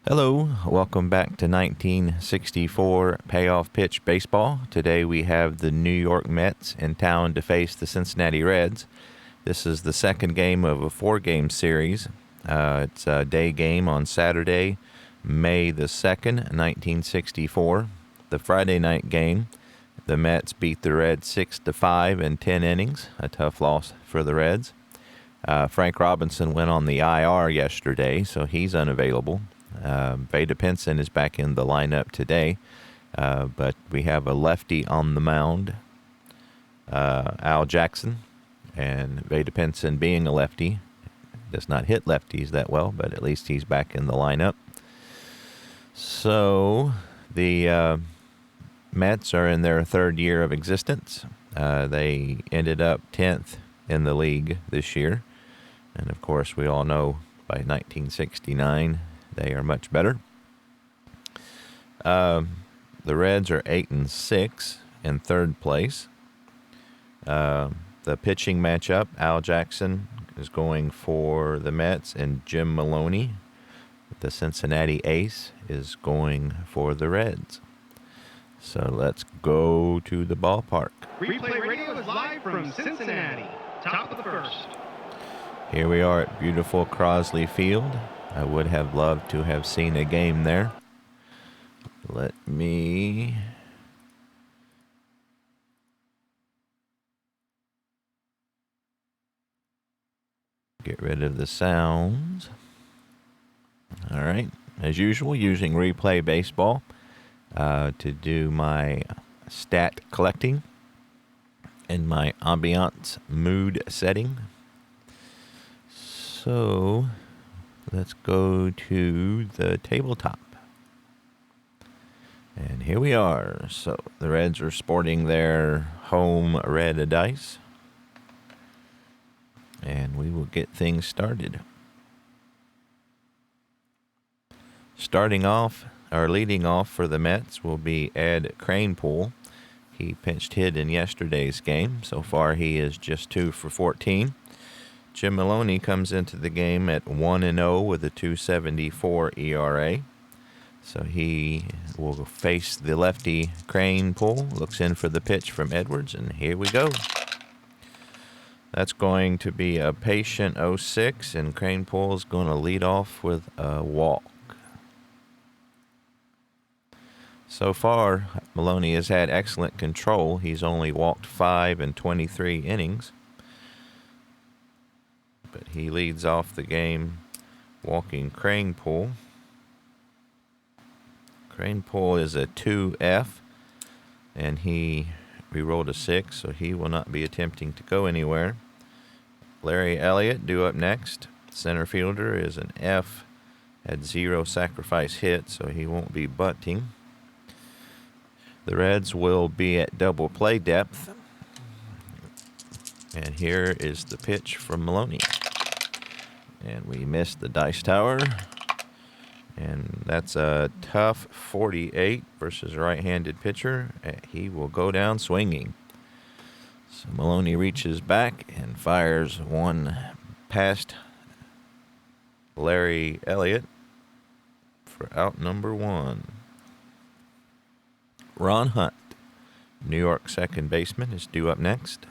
Hello, welcome back to 1964 Payoff Pitch Baseball. Today we have the New York Mets in town to face the Cincinnati Reds. This is the second game of a four-game series. It's a day game on Saturday, May the 2nd, 1964. The Friday night game, the Mets beat the Reds 6-5 in 10 innings, a tough loss for the Reds. Frank Robinson went on the IR yesterday, so he's unavailable. Vada Pinson is back in the lineup today, but we have a lefty on the mound, Al Jackson, and Vada Pinson, being a lefty, does not hit lefties that well, but at least he's back in the lineup. So the Mets are in their third year of existence. They ended up 10th in the league this year, and of course we all know by 1969 they are much better. The Reds are 8-6 in third place. The pitching matchup, Al Jackson is going for the Mets, and Jim Maloney, the Cincinnati ace, is going for the Reds. So let's go to the ballpark. Replay Radio is live from Cincinnati. Top of the first. Here we are at beautiful Crosley Field. I would have loved to have seen a game there. Let me get rid of the sounds. All right. As usual, using Replay Baseball to do my stat collecting and my ambiance mood setting. So let's go to the tabletop. And here we are. So the Reds are sporting their home red dice. And we will get things started. Starting off, or leading off for the Mets will be Ed Kranepool. He pinched hit in yesterday's game. So far he is just 2 for 14. Jim Maloney comes into the game at 1-0 with a 2.74 ERA. So he will face the lefty Kranepool. Looks in for the pitch from Edwards, and here we go. That's going to be a patient 0-6, and Kranepool is going to lead off with a walk. So far, Maloney has had excellent control. He's only walked 5 in 23 innings. But he leads off the game walking Kranepool. Kranepool is a 2F, and he re-rolled a 6, so he will not be attempting to go anywhere. Larry Elliott due up next. Center fielder is an F, had 0 sacrifice hits, so he won't be bunting. The Reds will be at double play depth. And here is the pitch from Maloney. And we missed the dice tower. And that's a tough 48 versus a right-handed pitcher. He will go down swinging. So Maloney reaches back and fires one past Larry Elliott for out number 1. Ron Hunt, New York second baseman, is due up next.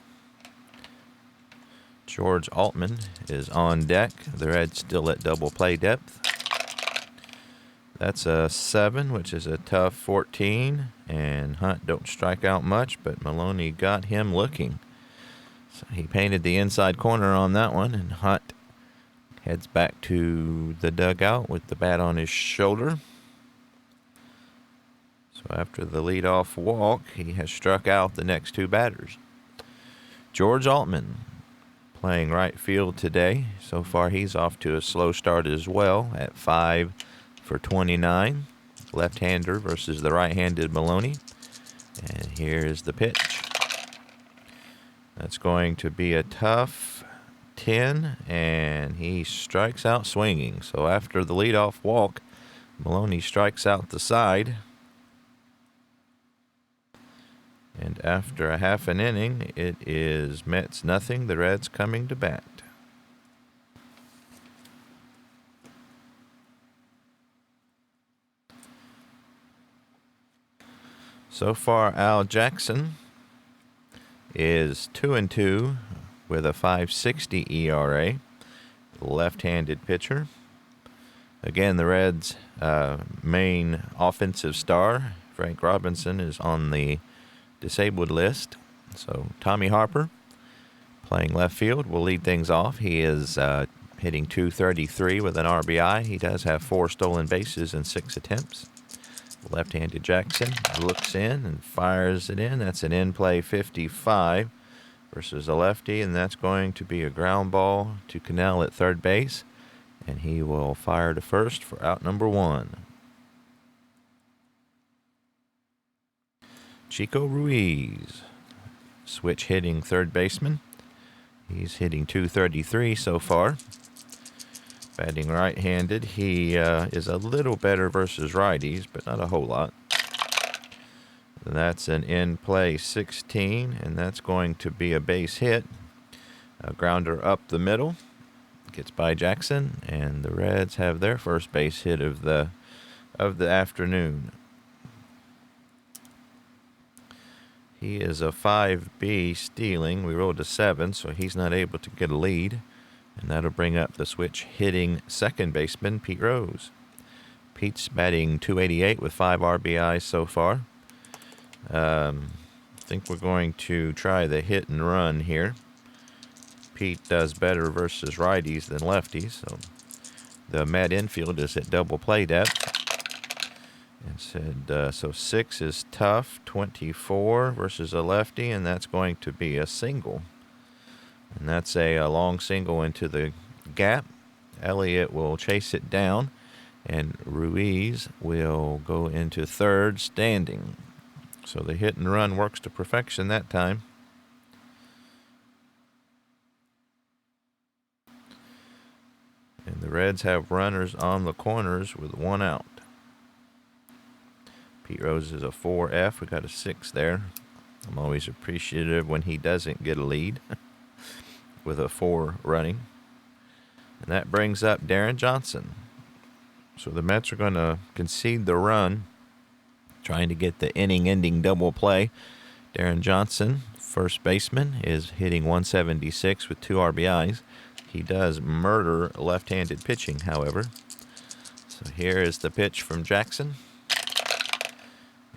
George Altman is on deck. The Reds still at double play depth. That's a 7, which is a tough 14. And Hunt don't strike out much, but Maloney got him looking. So he painted the inside corner on that one, and Hunt heads back to the dugout with the bat on his shoulder. So after the leadoff walk, he has struck out the next 2 batters. George Altman playing right field today. So far he's off to a slow start as well at 5 for 29. Left-hander versus the right-handed Maloney. And here is the pitch. That's going to be a tough 10, and he strikes out swinging. So after the leadoff walk, Maloney strikes out the side. And after a half an inning, it is Mets nothing, the Reds coming to bat. So far, Al Jackson is 2-2 with a 5.60 ERA. Left-handed pitcher. Again, the Reds' main offensive star, Frank Robinson, is on the disabled list. So Tommy Harper, playing left field, will lead things off. He is hitting .233 with an RBI. He does have 4 stolen bases in 6 attempts. Left-handed Jackson looks in and fires it in. That's an in-play 55 versus a lefty, and that's going to be a ground ball to Cannell at third base, and he will fire to first for out number 1. Chico Ruiz, switch hitting third baseman. He's hitting .233 so far. Batting right-handed, he is a little better versus righties, but not a whole lot. That's an in-play 16, and that's going to be a base hit. A grounder up the middle, gets by Jackson, and the Reds have their first base hit of the afternoon. He is a 5B stealing. We rolled a 7, so he's not able to get a lead. And that'll bring up the switch hitting second baseman, Pete Rose. Pete's batting .288 with 5 RBIs so far. I think we're going to try the hit and run here. Pete does better versus righties than lefties, so the Met infield is at double play depth. And said so 6 is tough, 24 versus a lefty, and that's going to be a single. And that's a long single into the gap. Elliott will chase it down, and Ruiz will go into third standing. So the hit and run works to perfection that time. And the Reds have runners on the corners with 1 out. Pete Rose is a 4F. We got a 6 there. I'm always appreciative when he doesn't get a lead with a 4 running. And that brings up Darren Johnson. So the Mets are going to concede the run, trying to get the inning-ending double play. Darren Johnson, first baseman, is hitting .176 with 2 RBIs. He does murder left-handed pitching, however. So here is the pitch from Jackson.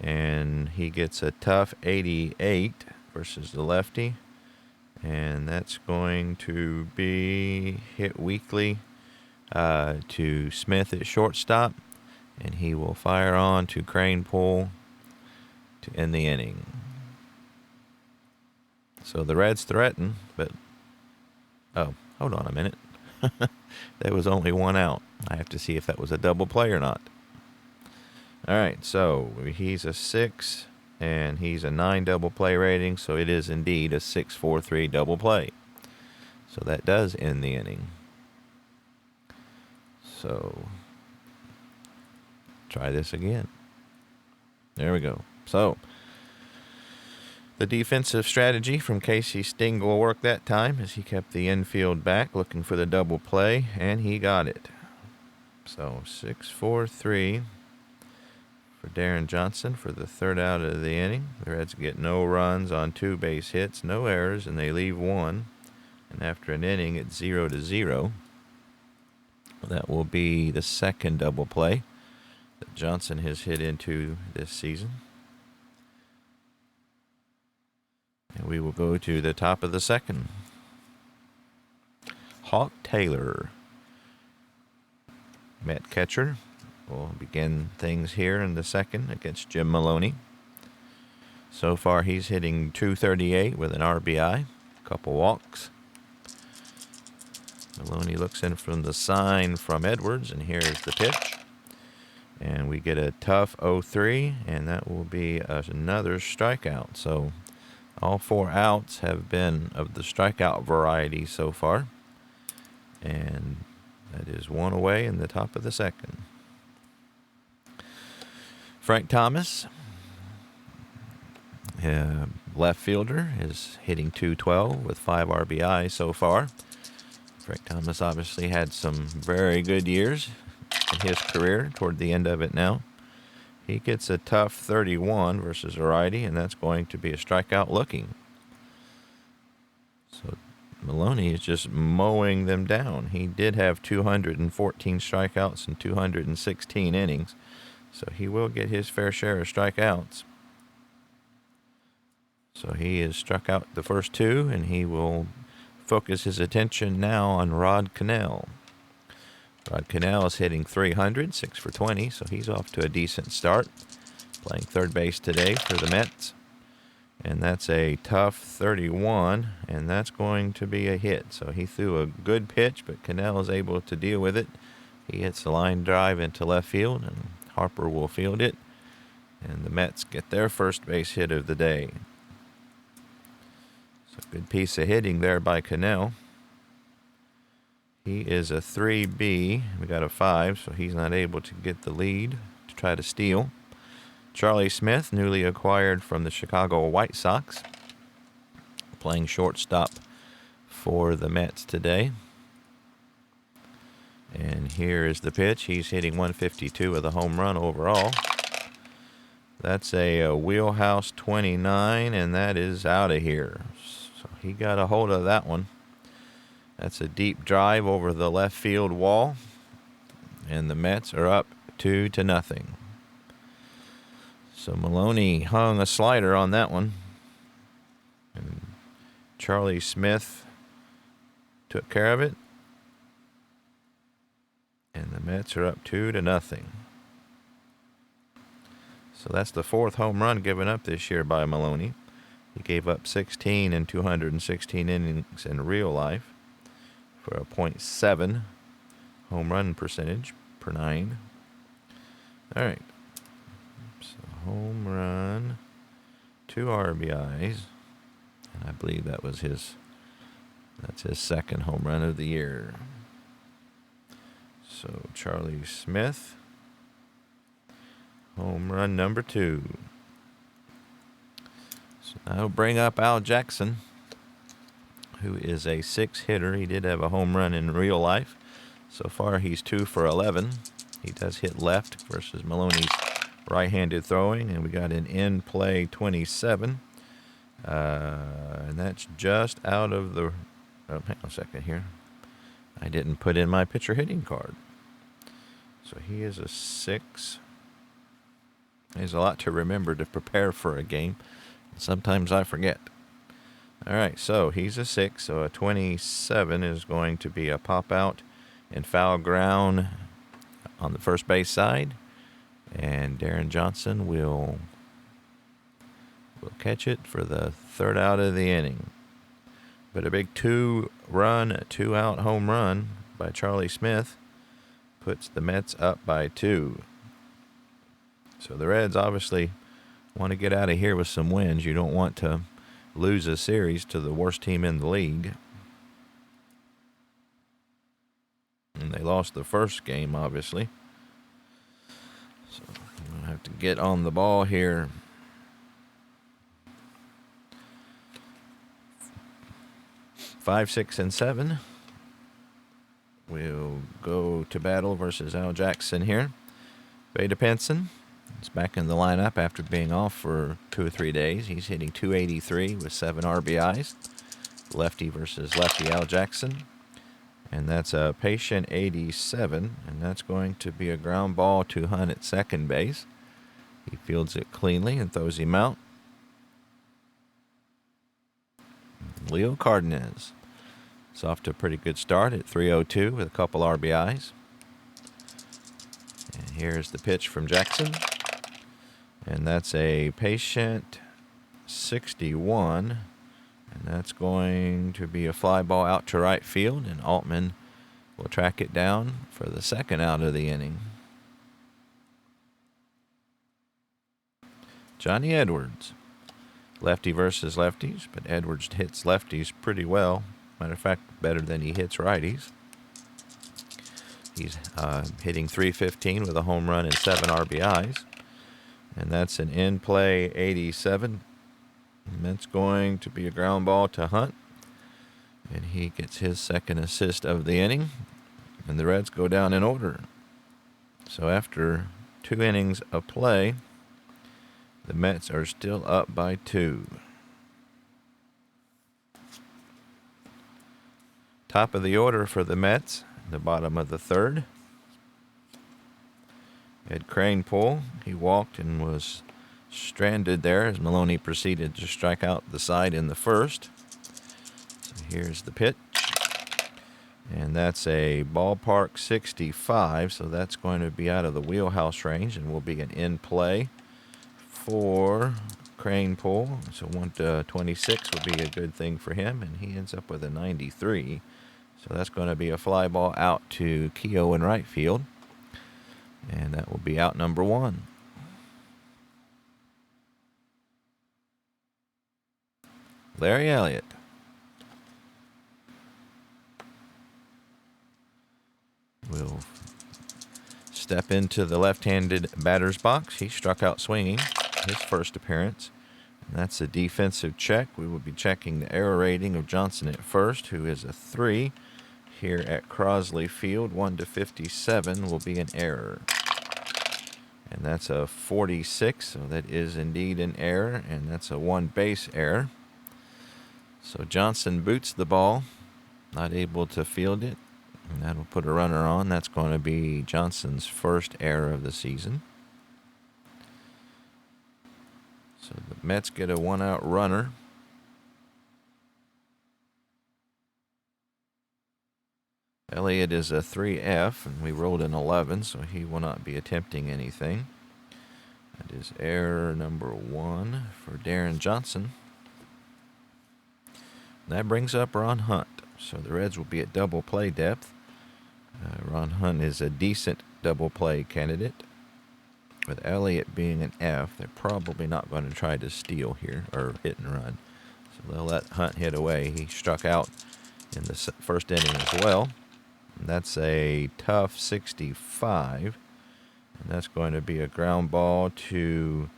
And he gets a tough 88 versus the lefty. And that's going to be hit weakly to Smith at shortstop. And he will fire on to Cranepool to end the inning. So the Reds threaten, but... Oh, hold on a minute. There was only 1 out. I have to see if that was a double play or not. All right, so he's a 6, and he's a 9 double play rating, so it is indeed a 6-4-3 double play. So that does end the inning. So try this again. There we go. So the defensive strategy from Casey Stengel worked that time as he kept the infield back, looking for the double play, and he got it. So 6-4-3 for Darren Johnson for the 3rd out of the inning. The Reds get no runs on 2 base hits, no errors, and they leave 1. And after an inning, it's 0-0. That will be the 2nd double play that Johnson has hit into this season. And we will go to the top of the 2nd. Hawk Taylor, Met catcher, will begin things here in the 2nd against Jim Maloney. So far, he's hitting .238 with an RBI, a couple walks. Maloney looks in from the sign from Edwards, and here is the pitch. And we get a tough 0-3, and that will be another strikeout. So all 4 outs have been of the strikeout variety so far. And that is 1 away in the top of the 2nd. Frank Thomas, left fielder, is hitting .212 with 5 RBI so far. Frank Thomas obviously had some very good years in his career toward the end of it now. He gets a tough 31 versus a righty, and that's going to be a strikeout looking. So Maloney is just mowing them down. He did have 214 strikeouts and 216 innings, so he will get his fair share of strikeouts. So he has struck out the first two, and he will focus his attention now on Rod Cannell. Rod Cannell is hitting 300, 6 for 20, so he's off to a decent start. Playing third base today for the Mets. And that's a tough 31, and that's going to be a hit. So he threw a good pitch, but Cannell is able to deal with it. He hits a line drive into left field, and Harper will field it. And the Mets get their first base hit of the day. So good piece of hitting there by Cannell. He is a 3B. We got a 5, so he's not able to get the lead to try to steal. Charlie Smith, newly acquired from the Chicago White Sox, playing shortstop for the Mets today. And here is the pitch. He's hitting 152 with a home run overall. That's a wheelhouse 29, and that is out of here. So he got a hold of that one. That's a deep drive over the left field wall, and the Mets are up 2-0. So Maloney hung a slider on that one, and Charlie Smith took care of it, and the Mets are up 2-0. So that's the fourth home run given up this year by Maloney. He gave up 16 in 216 innings in real life for a .7 home run percentage per 9. All right. So home run, 2 RBIs, and I believe that's his second home run of the year. So Charlie Smith, home run number 2. So that'll bring up Al Jackson, who is a 6 hitter. He did have a home run in real life. So far, he's 2 for 11. He does hit left versus Maloney's right-handed throwing, and we got an in-play 27. And that's just out of the... Oh, hang on a second here. I didn't put in my pitcher hitting card. So he is a 6. There's a lot to remember to prepare for a game. Sometimes I forget. All right, so he's a 6, so a 27 is going to be a pop-out and foul ground on the first base side. And Darren Johnson will catch it for the third out of the inning. But a big 2-run, 2-out home run by Charlie Smith puts the Mets up by 2. So the Reds obviously want to get out of here with some wins. You don't want to lose a series to the worst team in the league. And they lost the first game, obviously. So I'm going to have to get on the ball here. Five, 6, and 7. We'll go to battle versus Al Jackson here. Vada Pinson is back in the lineup after being off for 2 or 3 days. He's hitting 283 with 7 RBIs. Lefty versus lefty Al Jackson. And that's a patient 87, and that's going to be a ground ball to Hunt at second base. He fields it cleanly and throws him out. Leo Cardenas is off to a pretty good start at 302 with a couple RBIs. And here's the pitch from Jackson. And that's a patient 61. And that's going to be a fly ball out to right field. And Altman will track it down for the second out of the inning. Johnny Edwards. Lefty versus lefties, but Edwards hits lefties pretty well. Matter of fact, better than he hits righties. He's hitting .315 with a home run and 7 RBIs. And that's an in-play 87. And that's going to be a ground ball to Hunt. And he gets his second assist of the inning. And the Reds go down in order. So after 2 innings of play. The Mets are still up by 2. Top of the order for the Mets, the bottom of the 3rd. Ed Crane pull. He walked and was stranded there as Maloney proceeded to strike out the side in the 1st. So here's the pitch. And that's a ballpark 65, so that's going to be out of the wheelhouse range and will be an in play for Crane pull. So 1-26 would be a good thing for him, and he ends up with a 93. So that's going to be a fly ball out to Keogh in right field, and that will be out number 1. Larry Elliott. Will step into the left-handed batter's box. He struck out swinging his first appearance. And that's a defensive check. We will be checking the error rating of Johnson at first, who is a 3. Here at Crosley Field, 1-57 will be an error. And that's a 46, so that is indeed an error, and that's a 1 base error. So Johnson boots the ball, not able to field it. And that'll put a runner on. That's going to be Johnson's first error of the season. So the Mets get a 1-out runner. Elliott is a 3F, and we rolled an 11, so he will not be attempting anything. That is error number 1 for Darren Johnson. That brings up Ron Hunt. So the Reds will be at double play depth. Ron Hunt is a decent double play candidate. With Elliott being an F, they're probably not going to try to steal here or hit and run. So they'll let Hunt hit away. He struck out in the first inning as well. And that's a tough 65. And that's going to be a ground ball to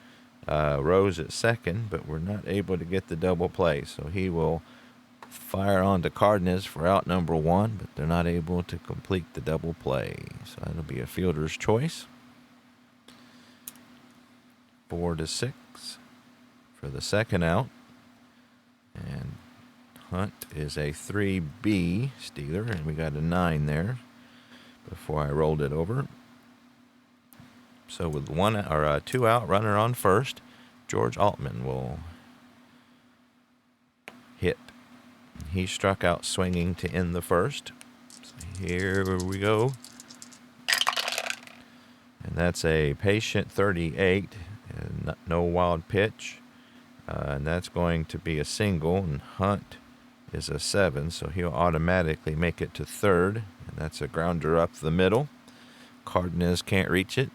Rose at second, but we're not able to get the double play. So he will fire on to Cardenas for out number 1, but they're not able to complete the double play. So that'll be a fielder's choice. 4-6 for the second out. And Hunt is a 3B stealer, and we got a 9 there before I rolled it over. So with 2 out, runner on first, George Altman will hit. He struck out swinging to end the first. So here we go. And that's a patient 38, and no wild pitch. And that's going to be a single, and Hunt is a 7, so he'll automatically make it to third. And that's a grounder up the middle. Cardenas can't reach it.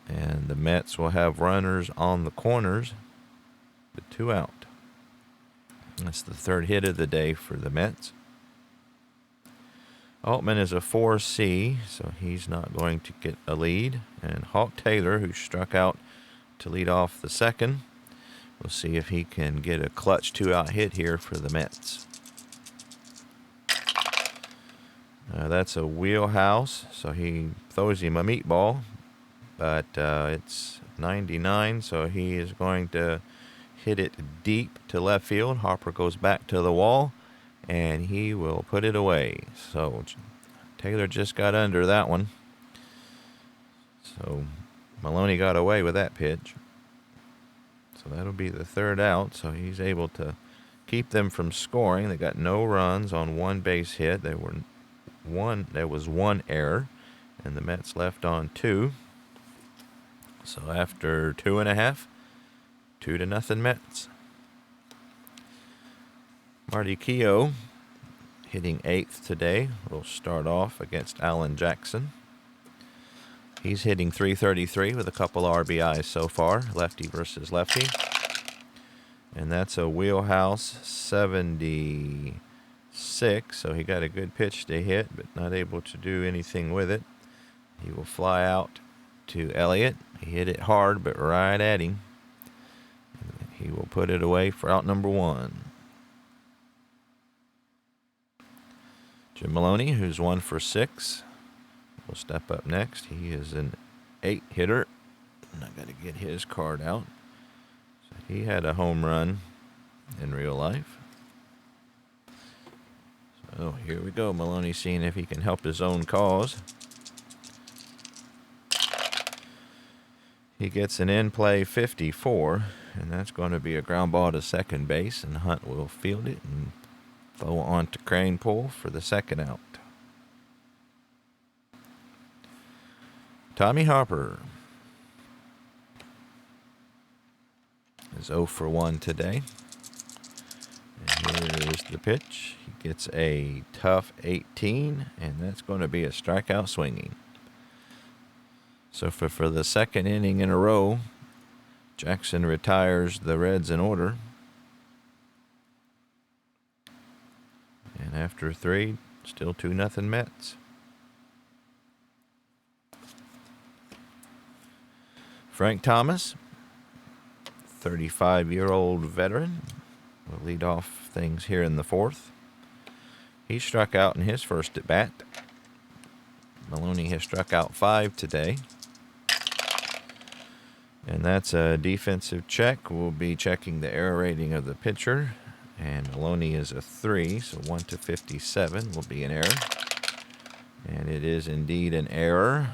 And the Mets will have runners on the corners with 2 out. That's the 3rd hit of the day for the Mets. Altman is a 4C, so he's not going to get a lead. And Hawk Taylor, who struck out to lead off the second, we'll see if he can get a clutch 2-out hit here for the Mets. That's a wheelhouse, so he throws him a meatball, but it's 99, so he is going to hit it deep to left field. Harper goes back to the wall, and he will put it away. So Taylor just got under that one. So Maloney got away with that pitch. So that'll be the 3rd out. So he's able to keep them from scoring. They got no runs on 1 base hit. There was 1 error, and the Mets left on 2. So after 2.5, 2-0 Mets. Marty Keogh hitting 8th today. Will start off against Alan Jackson. He's hitting .333 with a couple RBIs so far, lefty versus lefty. And that's a wheelhouse 76, so he got a good pitch to hit, but not able to do anything with it. He will fly out to Elliott. He hit it hard, but right at him. He will put it away for out number 1. Jim Maloney, who's 1 for 6, will step up next. He is an 8 hitter. And I got to get his card out. So he had a home run in real life. So here we go. Maloney seeing if he can help his own cause. He gets an in-play 54, and that's going to be a ground ball to second base, and Hunt will field it and throw on to Cranepool for the second out. Tommy Harper is 0 for 1 today. And here is the pitch. He gets a tough 18, and that's going to be a strikeout swinging. So for the second inning in a row, Jackson retires the Reds in order. And after 3, still 2-0 Mets. Frank Thomas, 35-year-old veteran, will lead off things here in the 4th. He struck out in his first at bat. Maloney has struck out 5 today. And that's a defensive check. We'll be checking the error rating of the pitcher. And Maloney is a 3, so 1 to 57 will be an error. And it is indeed an error.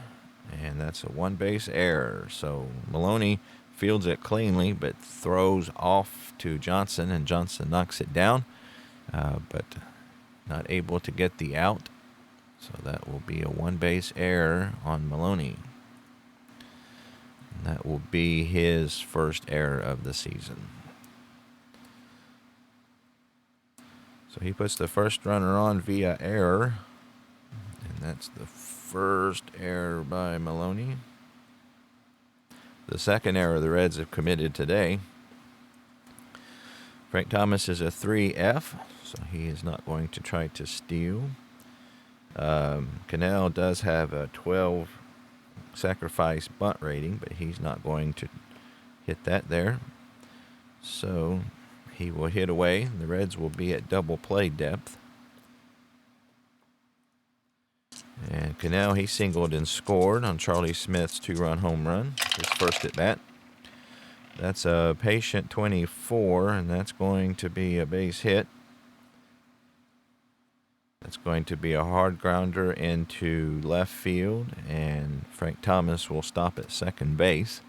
And that's a 1-base error. So Maloney fields it cleanly, but throws off to Johnson, and Johnson knocks it down, but not able to get the out. So that will be a 1-base error on Maloney. And that will be his first error of the season. So he puts the first runner on via error. And that's the first error by Maloney. The second error the Reds have committed today. Frank Thomas is a 3F, so he is not going to try to steal. Cannell does have a 12 sacrifice bunt rating, but he's not going to hit that there. So he will hit away. The Reds will be at double play depth. And Cannell, he singled and scored on Charlie Smith's 2-run home run, his first at bat. That's a patient 24, and that's going to be a base hit. That's going to be a hard grounder into left field, and Frank Thomas will stop at second base.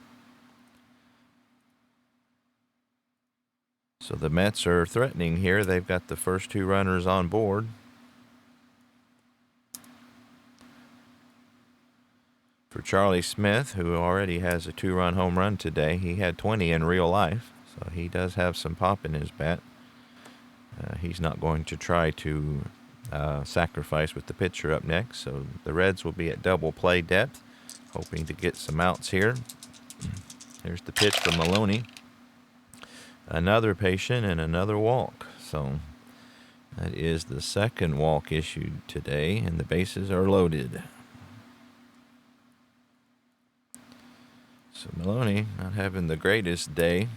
So the Mets are threatening here. They've got the first 2 runners on board. For Charlie Smith, who already has a 2-run home run today, he had 20 in real life, so he does have some pop in his bat. He's not going to try to sacrifice with the pitcher up next, so the Reds will be at double play depth, hoping to get some outs here. Here's the pitch from Maloney. Another patient and another walk, so that is the second walk issued today, and the bases are loaded. So Maloney not having the greatest day.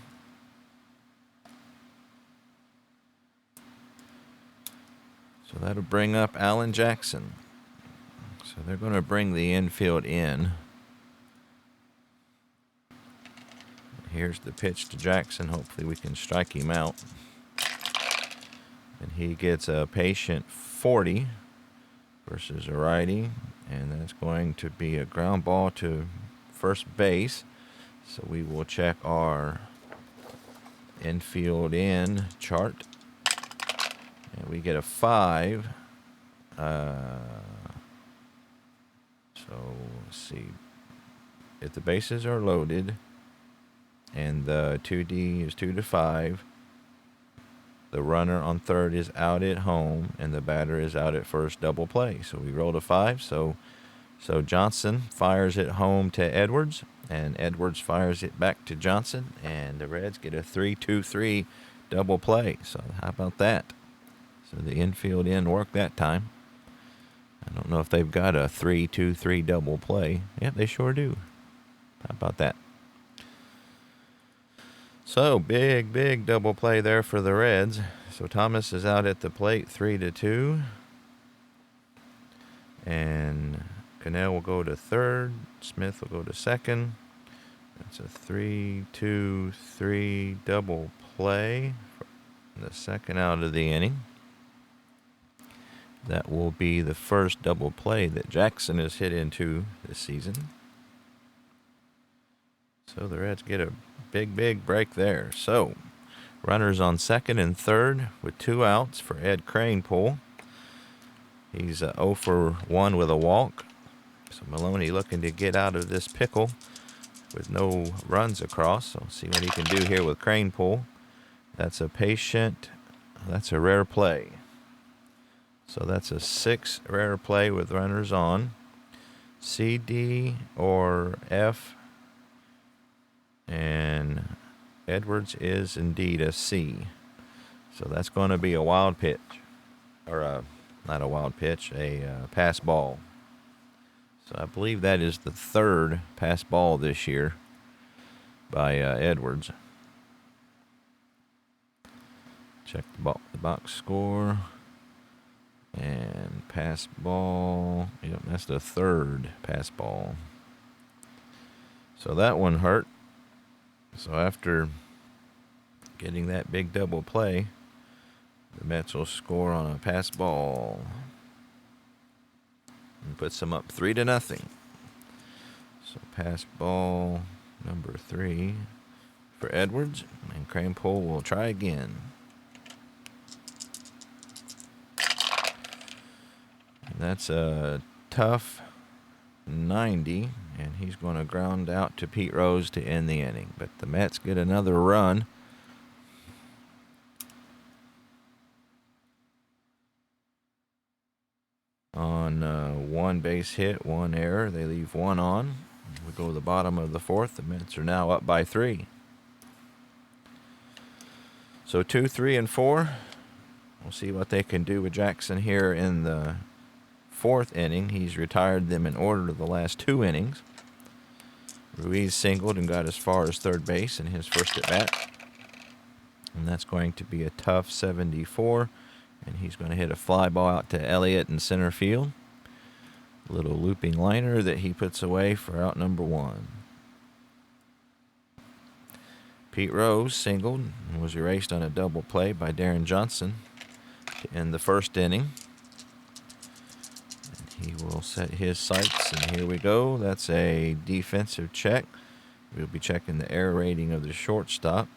So that'll bring up Alan Jackson. So they're going to bring the infield in. Here's the pitch to Jackson. Hopefully we can strike him out. And he gets a patient 40 versus a righty. And that's going to be a ground ball to first base. So we will check our infield in chart. And we get a 5. So let's see. If the bases are loaded and the 2D is 2 to 5, the runner on third is out at home and the batter is out at first, double play. So we rolled a 5. So Johnson fires it home to Edwards, and Edwards fires it back to Johnson, and the Reds get a 3-2-3 double play. So how about that? So the infield in worked that time. I don't know if they've got a 3-2-3 double play. Yeah, they sure do. How about that? So big double play there for the Reds. So Thomas is out at the plate 3-2. And Cannell will go to third. Smith will go to second. That's a 3-2-3 double play for the second out of the inning. That will be the first double play that Jackson has hit into this season. So the Reds get a big break there. So runners on second and third with 2 outs for Ed Cranepool. He's 0 for 1 with a walk. So Maloney looking to get out of this pickle with no runs across. So see what he can do here with Cranepool. That's a patient. That's a rare play. So that's a 6 rare play with runners on. C, D, or F. And Edwards is indeed a C. So that's going to be a wild pitch. Or not a wild pitch, a pass ball. So I believe that is the 3rd pass ball this year by Edwards. Check the box score. And pass ball. Yep, that's the 3rd pass ball. So that one hurt. So after getting that big double play, the Mets will score on a pass ball and puts them up 3-0. So pass ball number 3 for Edwards, and Cranepool will try again. And that's a tough 90, and he's going to ground out to Pete Rose to end the inning. But the Mets get another run. On 1 base hit, 1 error. They leave 1 on. We go to the bottom of the 4th. The Mets are now up by 3. So 2, 3, and 4. We'll see what they can do with Jackson here in the 4th inning. He's retired them in order to the last 2 innings. Ruiz singled and got as far as third base in his first at bat. And that's going to be a tough 74. And he's going to hit a fly ball out to Elliott in center field. A little looping liner that he puts away for out number 1. Pete Rose singled and was erased on a double play by Darren Johnson to end the 1st inning. And he will set his sights, and here we go. That's a defensive check. We'll be checking the error rating of the shortstop.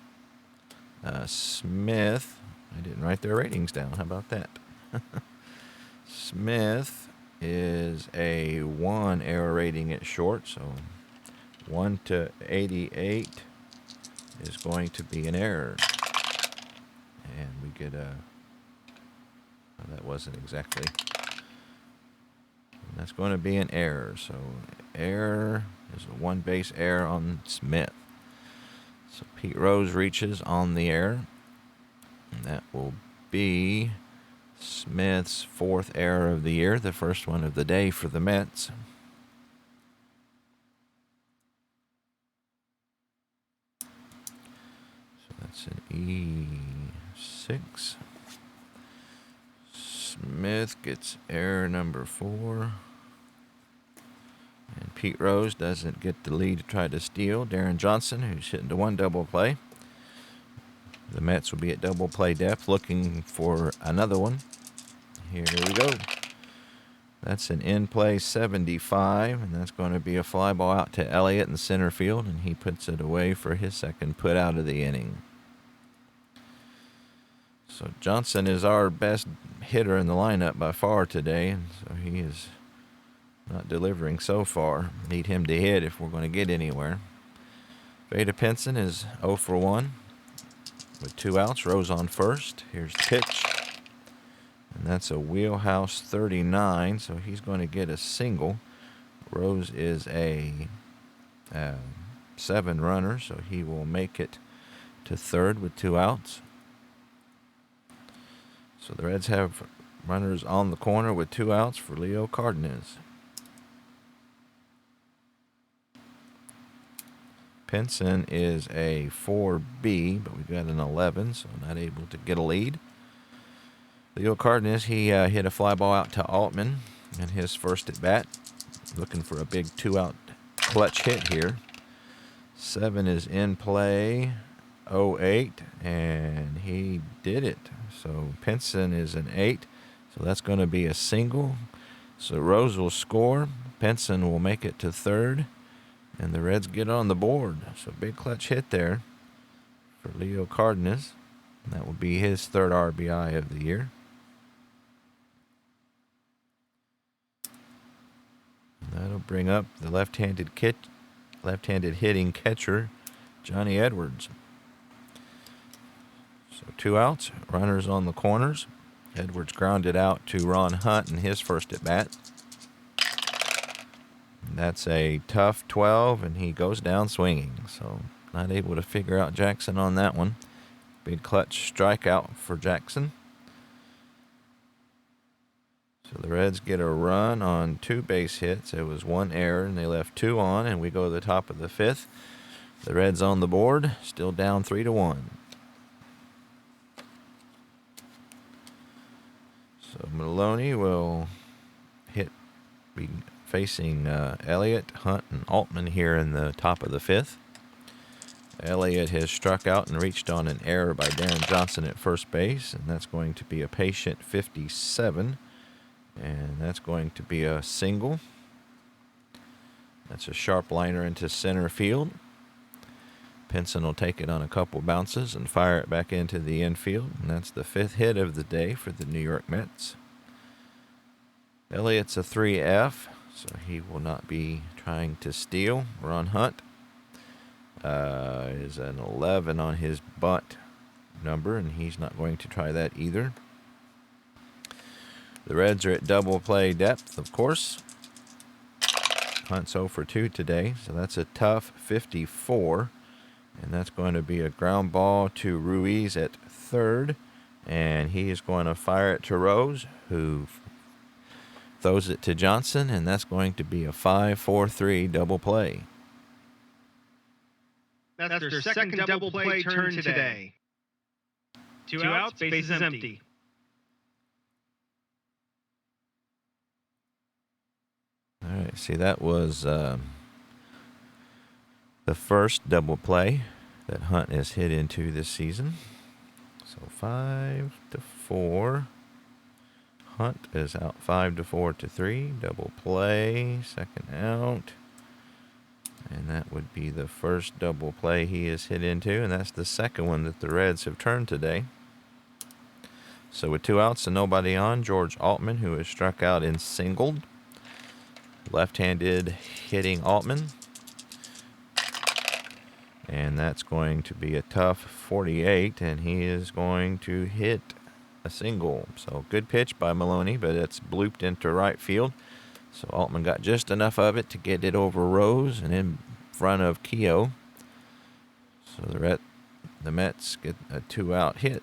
Smith. I didn't write their ratings down. How about that? Smith is a 1 error rating at short, so 1 to 88 is going to be an error. And we get a... Well, that wasn't exactly... And that's going to be an error. So error is a 1 base error on Smith. So Pete Rose reaches on the error. And that will be Smith's 4th error of the year, the first one of the day for the Mets. So that's an E6. Smith gets error number 4. And Pete Rose doesn't get the lead to try to steal. Darren Johnson, who's hitting to 1 double play. The Mets will be at double play depth looking for another one. Here we go. That's an in-play 75, and that's going to be a fly ball out to Elliott in center field, and he puts it away for his 2nd put out of the inning. So Johnson is our best hitter in the lineup by far today, and so he is not delivering so far. Need him to hit if we're going to get anywhere. Vada Pinson is 0 for 1. With 2 outs, Rose on first. Here's the pitch. And that's a wheelhouse 39, so he's going to get a single. Rose is a 7 runner, so he will make it to third with 2 outs. So the Reds have runners on the corner with 2 outs for Leo Cardenas. Pinson is a 4B, but we've got an 11, so not able to get a lead. Leo Cardenas, he hit a fly ball out to Altman in his first at bat. Looking for a big 2-out clutch hit here. 7 is in play. 0-8, and he did it. So Pinson is an 8. So that's going to be a single. So Rose will score. Pinson will make it to third. And the Reds get on the board. So big clutch hit there for Leo Cardenas. And that will be his 3rd RBI of the year. And that'll bring up the left-handed hitting catcher, Johnny Edwards. So 2 outs, runners on the corners. Edwards grounded out to Ron Hunt in his first at bat. That's a tough 12, and he goes down swinging. So not able to figure out Jackson on that one. Big clutch strikeout for Jackson. So the Reds get a run on 2 base hits. It was 1 error, and they left 2 on, and we go to the top of the 5th. The Reds on the board, still down 3-1. So Maloney will be facing Elliott, Hunt, and Altman here in the top of the 5th. Elliott has struck out and reached on an error by Darren Johnson at first base, and that's going to be a patient 57, and that's going to be a single. That's a sharp liner into center field. Pinson will take it on a couple bounces and fire it back into the infield, and that's the 5th hit of the day for the New York Mets. Elliott's a 3F, so he will not be trying to steal. Ron Hunt is an 11 on his bunt number, and he's not going to try that either. The Reds are at double play depth, of course. Hunt's 0 for 2 today, so that's a tough 54. And that's going to be a ground ball to Ruiz at third. And he is going to fire it to Rose, who throws it to Johnson. And that's going to be a 5-4-3 double play. That's their second double play turn today. 2 outs, bases empty. All right, see, that was the first double play that Hunt has hit into this season. So 5-4. Hunt is out 5-4-3. Double play, second out. And that would be the first double play he has hit into, and that's the second one that the Reds have turned today. So with 2 outs and nobody on, George Altman, who has struck out and singled. Left-handed hitting Altman. And that's going to be a tough 48, and he is going to hit a single. So good pitch by Maloney, but it's blooped into right field. So Altman got just enough of it to get it over Rose and in front of Keogh. So the Mets get a 2-out hit.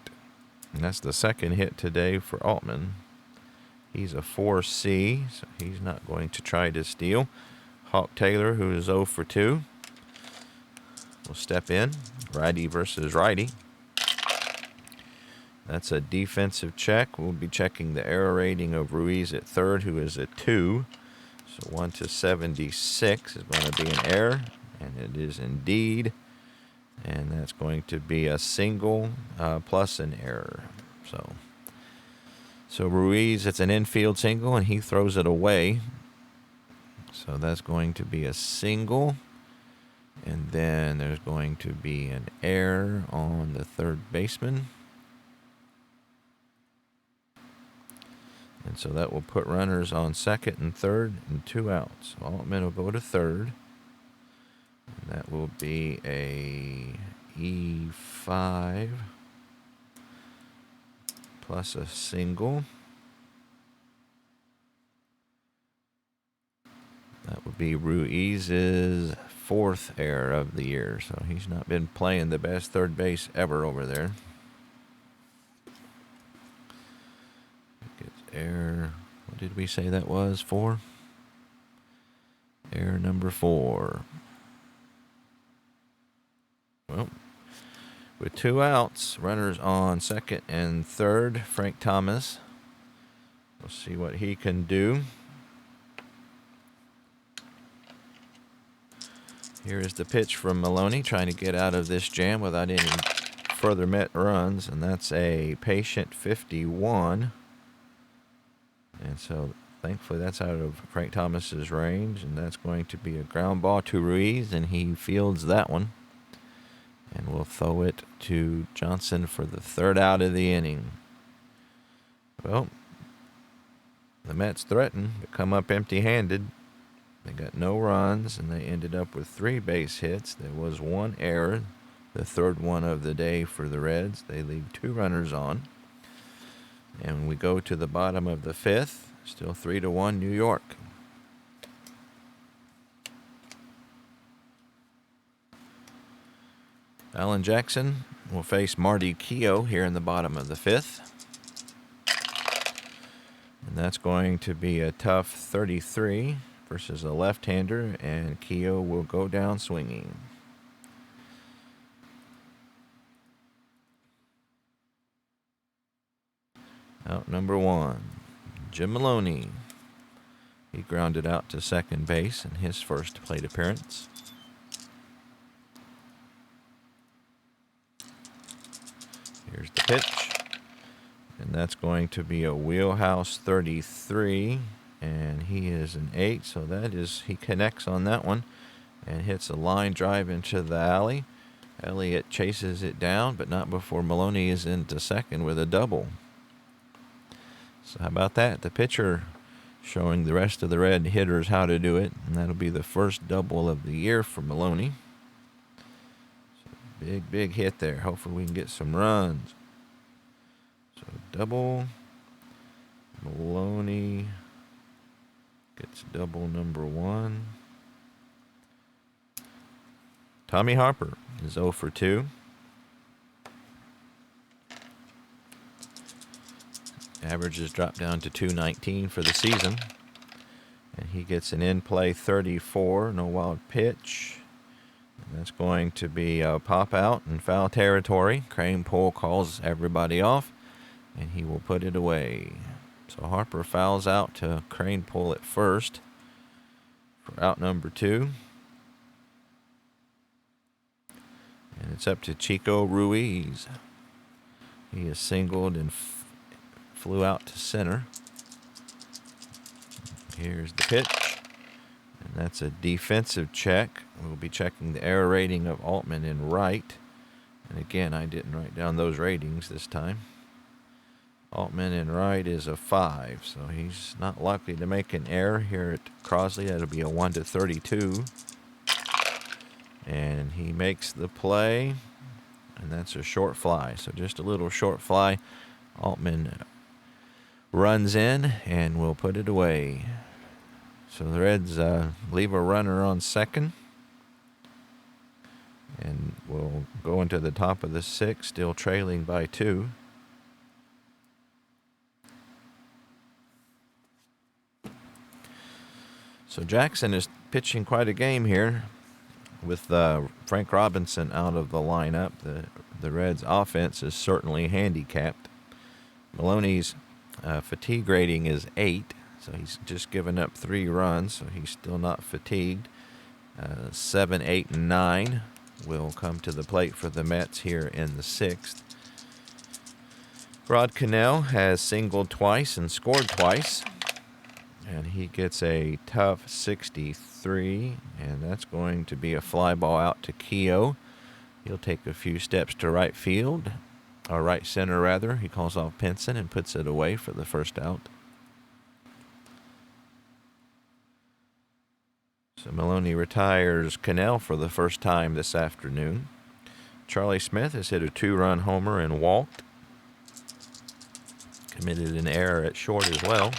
And that's the second hit today for Altman. He's a 4C, so he's not going to try to steal. Hawk Taylor, who is 0 for 2, will step in. Righty versus righty. That's a defensive check. We'll be checking the error rating of Ruiz at third, who is a 2. So 1-76 is going to be an error, and it is indeed. And that's going to be a single plus an error. So Ruiz, it's an infield single, and he throws it away. So that's going to be a single. And then there's going to be an error on the third baseman. And so that will put runners on second and third and 2 outs. So Altman will go to third. And that will be a E5 plus a single. That would be Ruiz's 4th error of the year. So he's not been playing the best third base ever over there. Error, what did we say that was? 4? Error number 4. Well, with 2 outs, runners on second and third, Frank Thomas. We'll see what he can do. Here is the pitch from Maloney, trying to get out of this jam without any further Met runs, and that's a patient 51. And so thankfully that's out of Frank Thomas's range, and that's going to be a ground ball to Ruiz, and he fields that one. And we'll throw it to Johnson for the third out of the inning. Well, the Mets threatened to come up empty-handed. They got no runs, and they ended up with 3 base hits. There was 1 error, the third one of the day for the Reds. They leave 2 runners on. And we go to the bottom of the 5th. Still 3-1 New York. Alan Jackson will face Marty Keough here in the bottom of the 5th. And that's going to be a tough 33 versus a left-hander, and Keough will go down swinging. Out number 1, Jim Maloney. He grounded out to second base in his first plate appearance. Here's the pitch. And that's going to be a wheelhouse 33. And he is an 8, so that is, he connects on that one and hits a line drive into the alley. Elliott chases it down, but not before Maloney is into second with a double. So how about that? The pitcher showing the rest of the Red hitters how to do it, and that'll be the first double of the year for Maloney. So big hit there. Hopefully we can get some runs. So double. Maloney gets double number 1. Tommy Harper is 0 for 2. Averages dropped down to .219 for the season. And he gets an in-play 34, no wild pitch. And that's going to be a pop out in foul territory. Crane Poole calls everybody off, and he will put it away. So Harper fouls out to Crane Poole at first for out number 2. And it's up to Chico Ruiz. He is singled and flew out to center. Here's the pitch. And that's a defensive check. We'll be checking the error rating of Altman in right. And again, I didn't write down those ratings this time. Altman in right is a 5, so he's not likely to make an error here at Crosley. That'll be a 1-32. And he makes the play, and that's a short fly. So just a little short fly. Altman runs in and will put it away. So the Reds leave a runner on second. And will go into the top of the 6th, still trailing by 2. So Jackson is pitching quite a game here with Frank Robinson out of the lineup. The Reds' offense is certainly handicapped. Maloney's fatigue rating is 8, so he's just given up 3 runs, so he's still not fatigued. 7, 8, and 9 will come to the plate for the Mets here in the 6th. Rod Cannell has singled twice and scored twice. And he gets a tough 63, and that's going to be a fly ball out to Keough. He'll take a few steps to right field, or right center rather. He calls off Pinson and puts it away for the first out. So Maloney retires Cannell for the first time this afternoon. Charlie Smith has hit a 2-run homer and walked. Committed an error at short as well.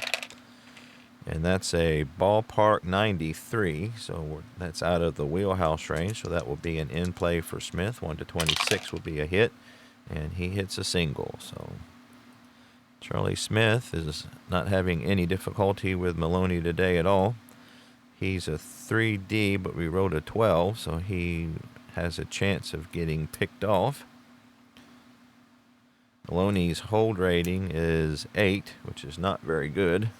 And that's a ballpark 93, so that's out of the wheelhouse range, so that will be an in-play for Smith. 1-26 will be a hit, and he hits a single. So Charlie Smith is not having any difficulty with Maloney today at all. He's a 3D, but we wrote a 12, so he has a chance of getting picked off. Maloney's hold rating is 8, which is not very good.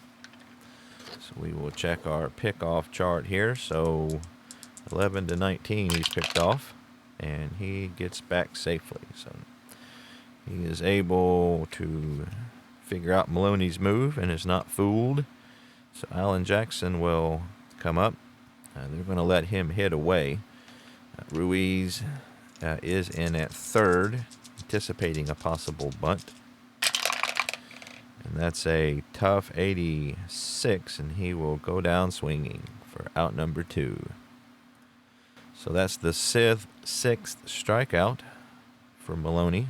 So we will check our pickoff chart here. So 11-19 he's picked off, and he gets back safely. So he is able to figure out Maloney's move and is not fooled. So Alan Jackson will come up. They're going to let him hit away. Ruiz is in at third, anticipating a possible bunt. And that's a tough 86, and he will go down swinging for out number 2. So that's the sixth strikeout for Maloney.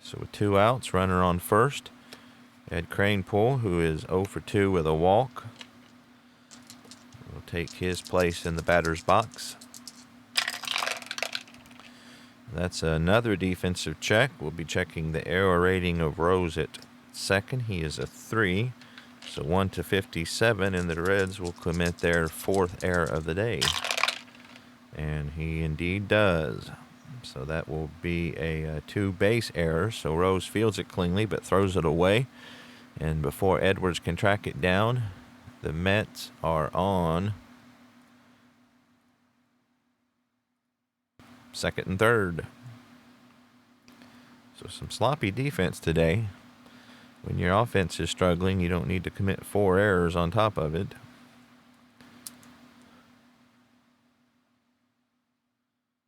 So with 2 outs, runner on first. Ed Cranepool, who is 0 for 2 with a walk, will take his place in the batter's box. That's another defensive check. We'll be checking the error rating of Rose at second. He is a 3. So 1-57, and the Reds will commit their 4th error of the day. And he indeed does. So that will be a 2-base error. So Rose fields it cleanly but throws it away. And before Edwards can track it down, the Mets are on second and third. So some sloppy defense today. When your offense is struggling, you don't need to commit 4 errors on top of it.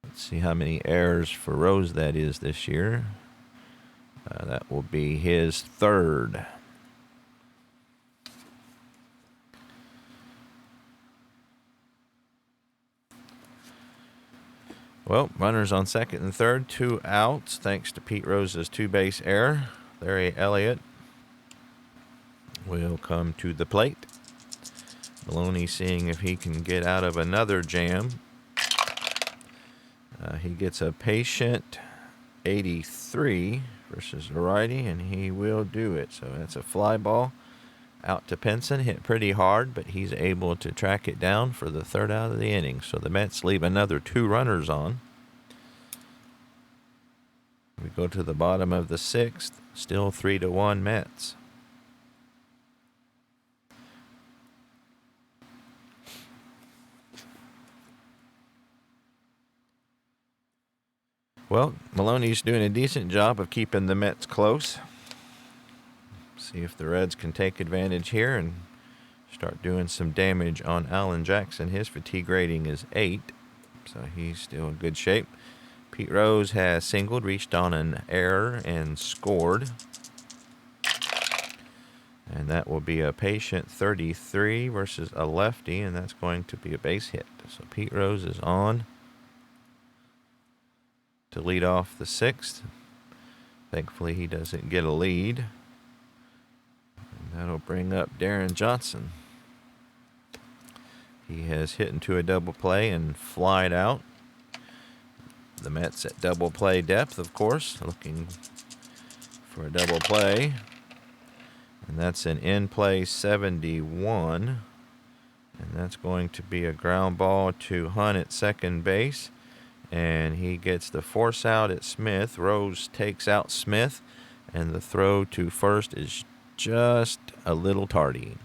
Let's see how many errors for Rose that is this year. That will be his 3rd. Well, runners on second and third, 2 outs, thanks to Pete Rose's 2-base error. Larry Elliott will come to the plate. Maloney seeing if he can get out of another jam. He gets a patient 83 versus a righty, and he will do it. So that's a fly ball out to Pinson, hit pretty hard, but he's able to track it down for the 3rd out of the inning. So the Mets leave another 2 runners on. We go to the bottom of the 6th, still 3-1 Mets. Well, Maloney's doing a decent job of keeping the Mets close. See if the Reds can take advantage here and start doing some damage on Alan Jackson. His fatigue rating is 8, so he's still in good shape. Pete Rose has singled, reached on an error, and scored. And that will be a patient 33 versus a lefty, and that's going to be a base hit. So Pete Rose is on to lead off the 6th. Thankfully, he doesn't get a lead. And that'll bring up Darren Johnson. He has hit into a double play and flied out. The Mets at double play depth, of course, looking for a double play. And that's an in-play 71. And that's going to be a ground ball to Hunt at second base. And he gets the force out at Smith. Rose takes out Smith, and the throw to first is just a little tardy.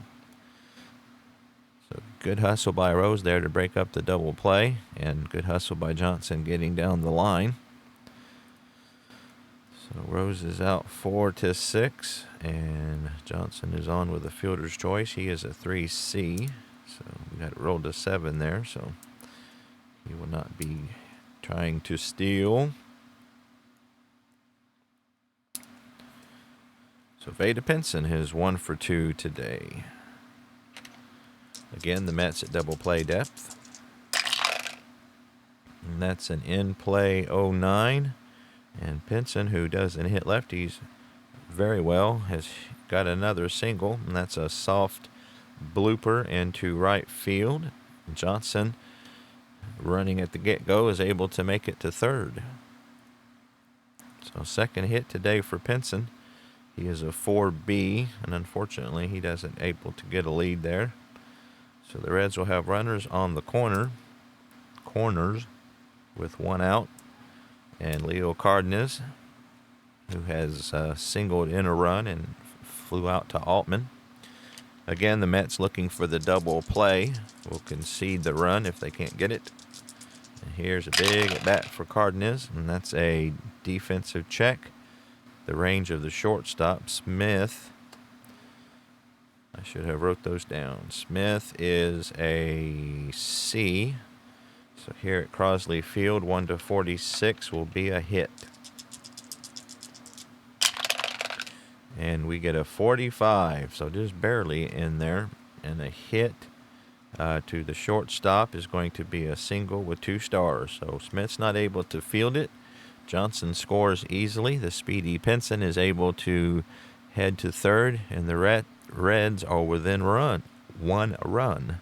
So good hustle by Rose there to break up the double play, and good hustle by Johnson getting down the line. So Rose is out 4-6, and Johnson is on with a fielder's choice. He is a 3C, so we got it rolled to 7 there, so he will not be trying to steal. So Vada Pinson has 1 for 2 today. Again, the Mets at double play depth. And that's an in-play 09. And Pinson, who doesn't hit lefties very well, has got another single. And that's a soft blooper into right field. Johnson, running at the get-go, is able to make it to third. So second hit today for Pinson. He is a 4B, and unfortunately he doesn't able to get a lead there. So the Reds will have runners on the corners with 1 out. And Leo Cardenas, who has singled in a run and flew out to Altman. Again, the Mets looking for the double play. Will concede the run if they can't get it. And here's a big at bat for Cardenas, and that's a defensive check. The range of the shortstop, Smith. I should have wrote those down. Smith is a C. So here at Crosley Field, 1-46 will be a hit. And we get a 45, so just barely in there. And a hit to the shortstop is going to be a single with 2 stars. So Smith's not able to field it. Johnson scores easily. The speedy Pinson is able to head to third, and the Reds are within one run.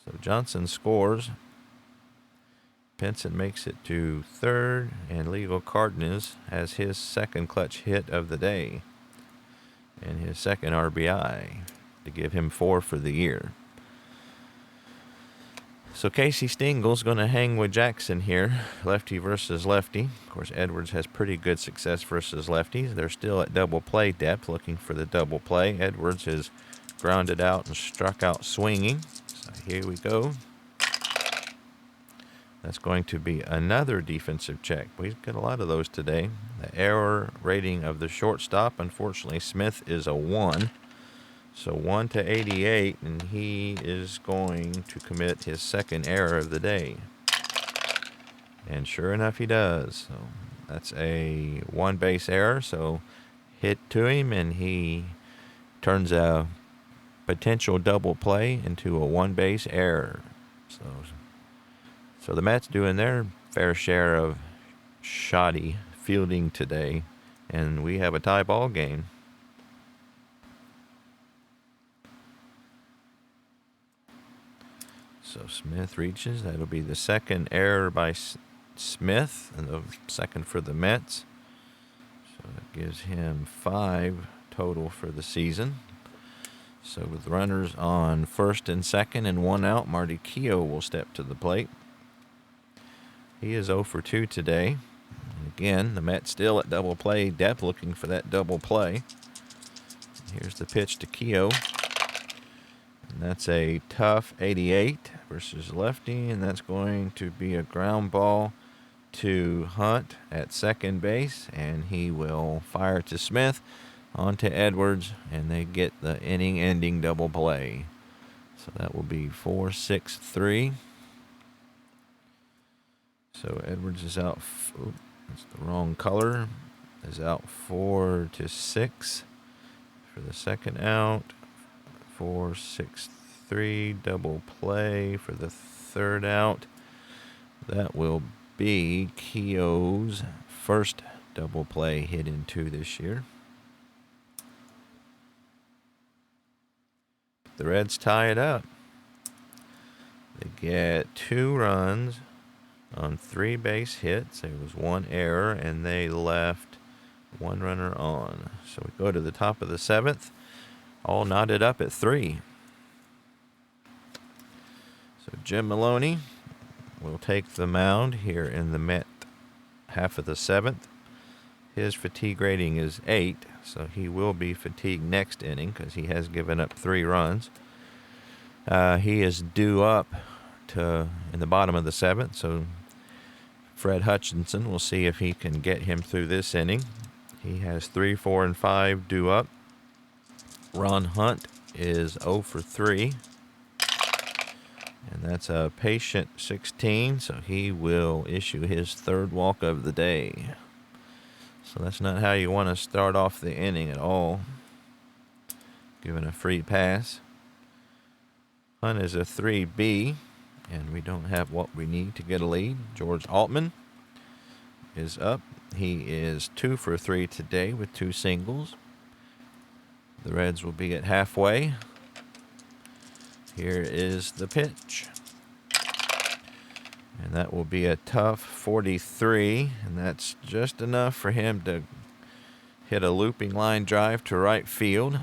So Johnson scores. Pinson makes it to third, and Leo Cardenas has his second clutch hit of the day and his second RBI to give him 4 for the year. So Casey Stingle's going to hang with Jackson here, lefty versus lefty. Of course, Edwards has pretty good success versus lefties. They're still at double play depth, looking for the double play. Edwards has grounded out and struck out swinging. So here we go. That's going to be another defensive check. We've got a lot of those today. The error rating of the shortstop, unfortunately, Smith is a 1. So 1-88, and he is going to commit his second error of the day. And sure enough, he does. So that's a 1-base error. So hit to him, and he turns a potential double play into a 1-base error. So the Mets doing their fair share of shoddy fielding today, and we have a tie ball game. So Smith reaches. That'll be the second error by Smith, and the second for the Mets. So that gives him 5 total for the season. So with runners on first and second and 1 out, Marty Keough will step to the plate. He is 0 for 2 today. And again, the Mets still at double play depth, looking for that double play. Here's the pitch to Keough. And that's a tough 88 versus lefty, and that's going to be a ground ball to Hunt at second base, and he will fire to Smith, on to Edwards, and they get the inning-ending double play. So that will be 4-6-3. So Edwards is out. That's the wrong color. Is out 4-6 for the second out. 4-6-3 double play for the third out. That will be Keough's first double play hit in 2 this year. The Reds tie it up. They get 2 runs on 3 base hits. There was 1 error, and they left 1 runner on. So we go to the top of the 7th. All knotted up at 3. So Jim Maloney will take the mound here in the Met half of the 7th. His fatigue rating is 8, so he will be fatigued next inning because he has given up 3 runs. He is due up in the bottom of the 7th, so Fred Hutchinson will see if he can get him through this inning. He has 3, 4, and 5 due up. Ron Hunt is 0 for 3. And that's a patient 16, so he will issue his 3rd walk of the day. So that's not how you want to start off the inning at all. Giving a free pass. Hunt is a 3B, and we don't have what we need to get a lead. George Altman is up. He is 2 for 3 today with 2 singles. The Reds will be at halfway. Here is the pitch. And that will be a tough 43, and that's just enough for him to hit a looping line drive to right field.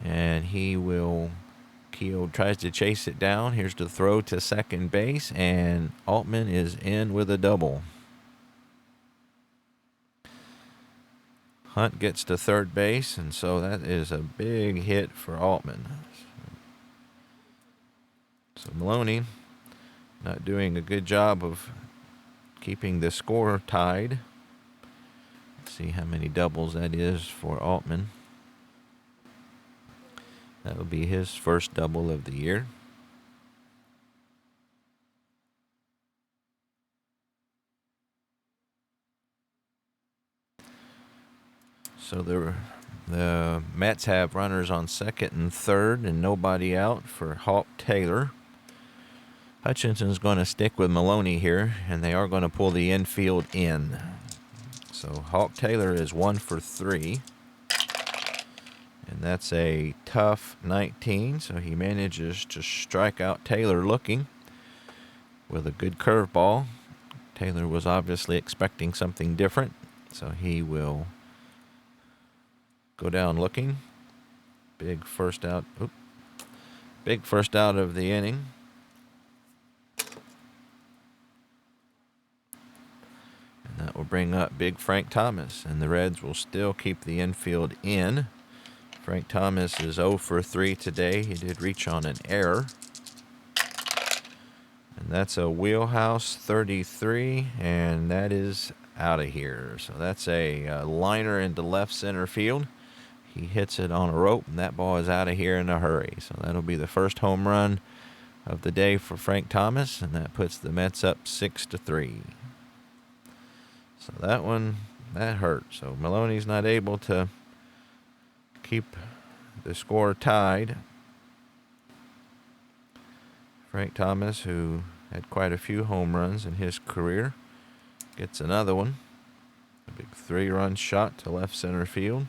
And Keough tries to chase it down. Here's the throw to second base, and Altman is in with a double. Hunt gets to third base, and so that is a big hit for Altman. So Maloney not doing a good job of keeping the score tied. Let's see how many doubles that is for Altman. That will be his first double of the year. So the Mets have runners on second and third and nobody out for Hawk Taylor. Hutchinson's going to stick with Maloney here, and they are going to pull the infield in. So Hawk Taylor is 1 for 3. And that's a tough 19, so he manages to strike out Taylor looking with a good curveball. Taylor was obviously expecting something different, so he will go down looking. Big first out. Big first out of the inning. And that will bring up big Frank Thomas, and the Reds will still keep the infield in. Frank Thomas is 0 for 3 today. He did reach on an error. And that's a wheelhouse 33, and that is out of here. So that's a liner into left center field. He hits it on a rope, and that ball is out of here in a hurry. So that'll be the first home run of the day for Frank Thomas, and that puts the Mets up 6-3. So that one, that hurt. So Maloney's not able to keep the score tied. Frank Thomas, who had quite a few home runs in his career, gets another one. A big 3-run shot to left center field.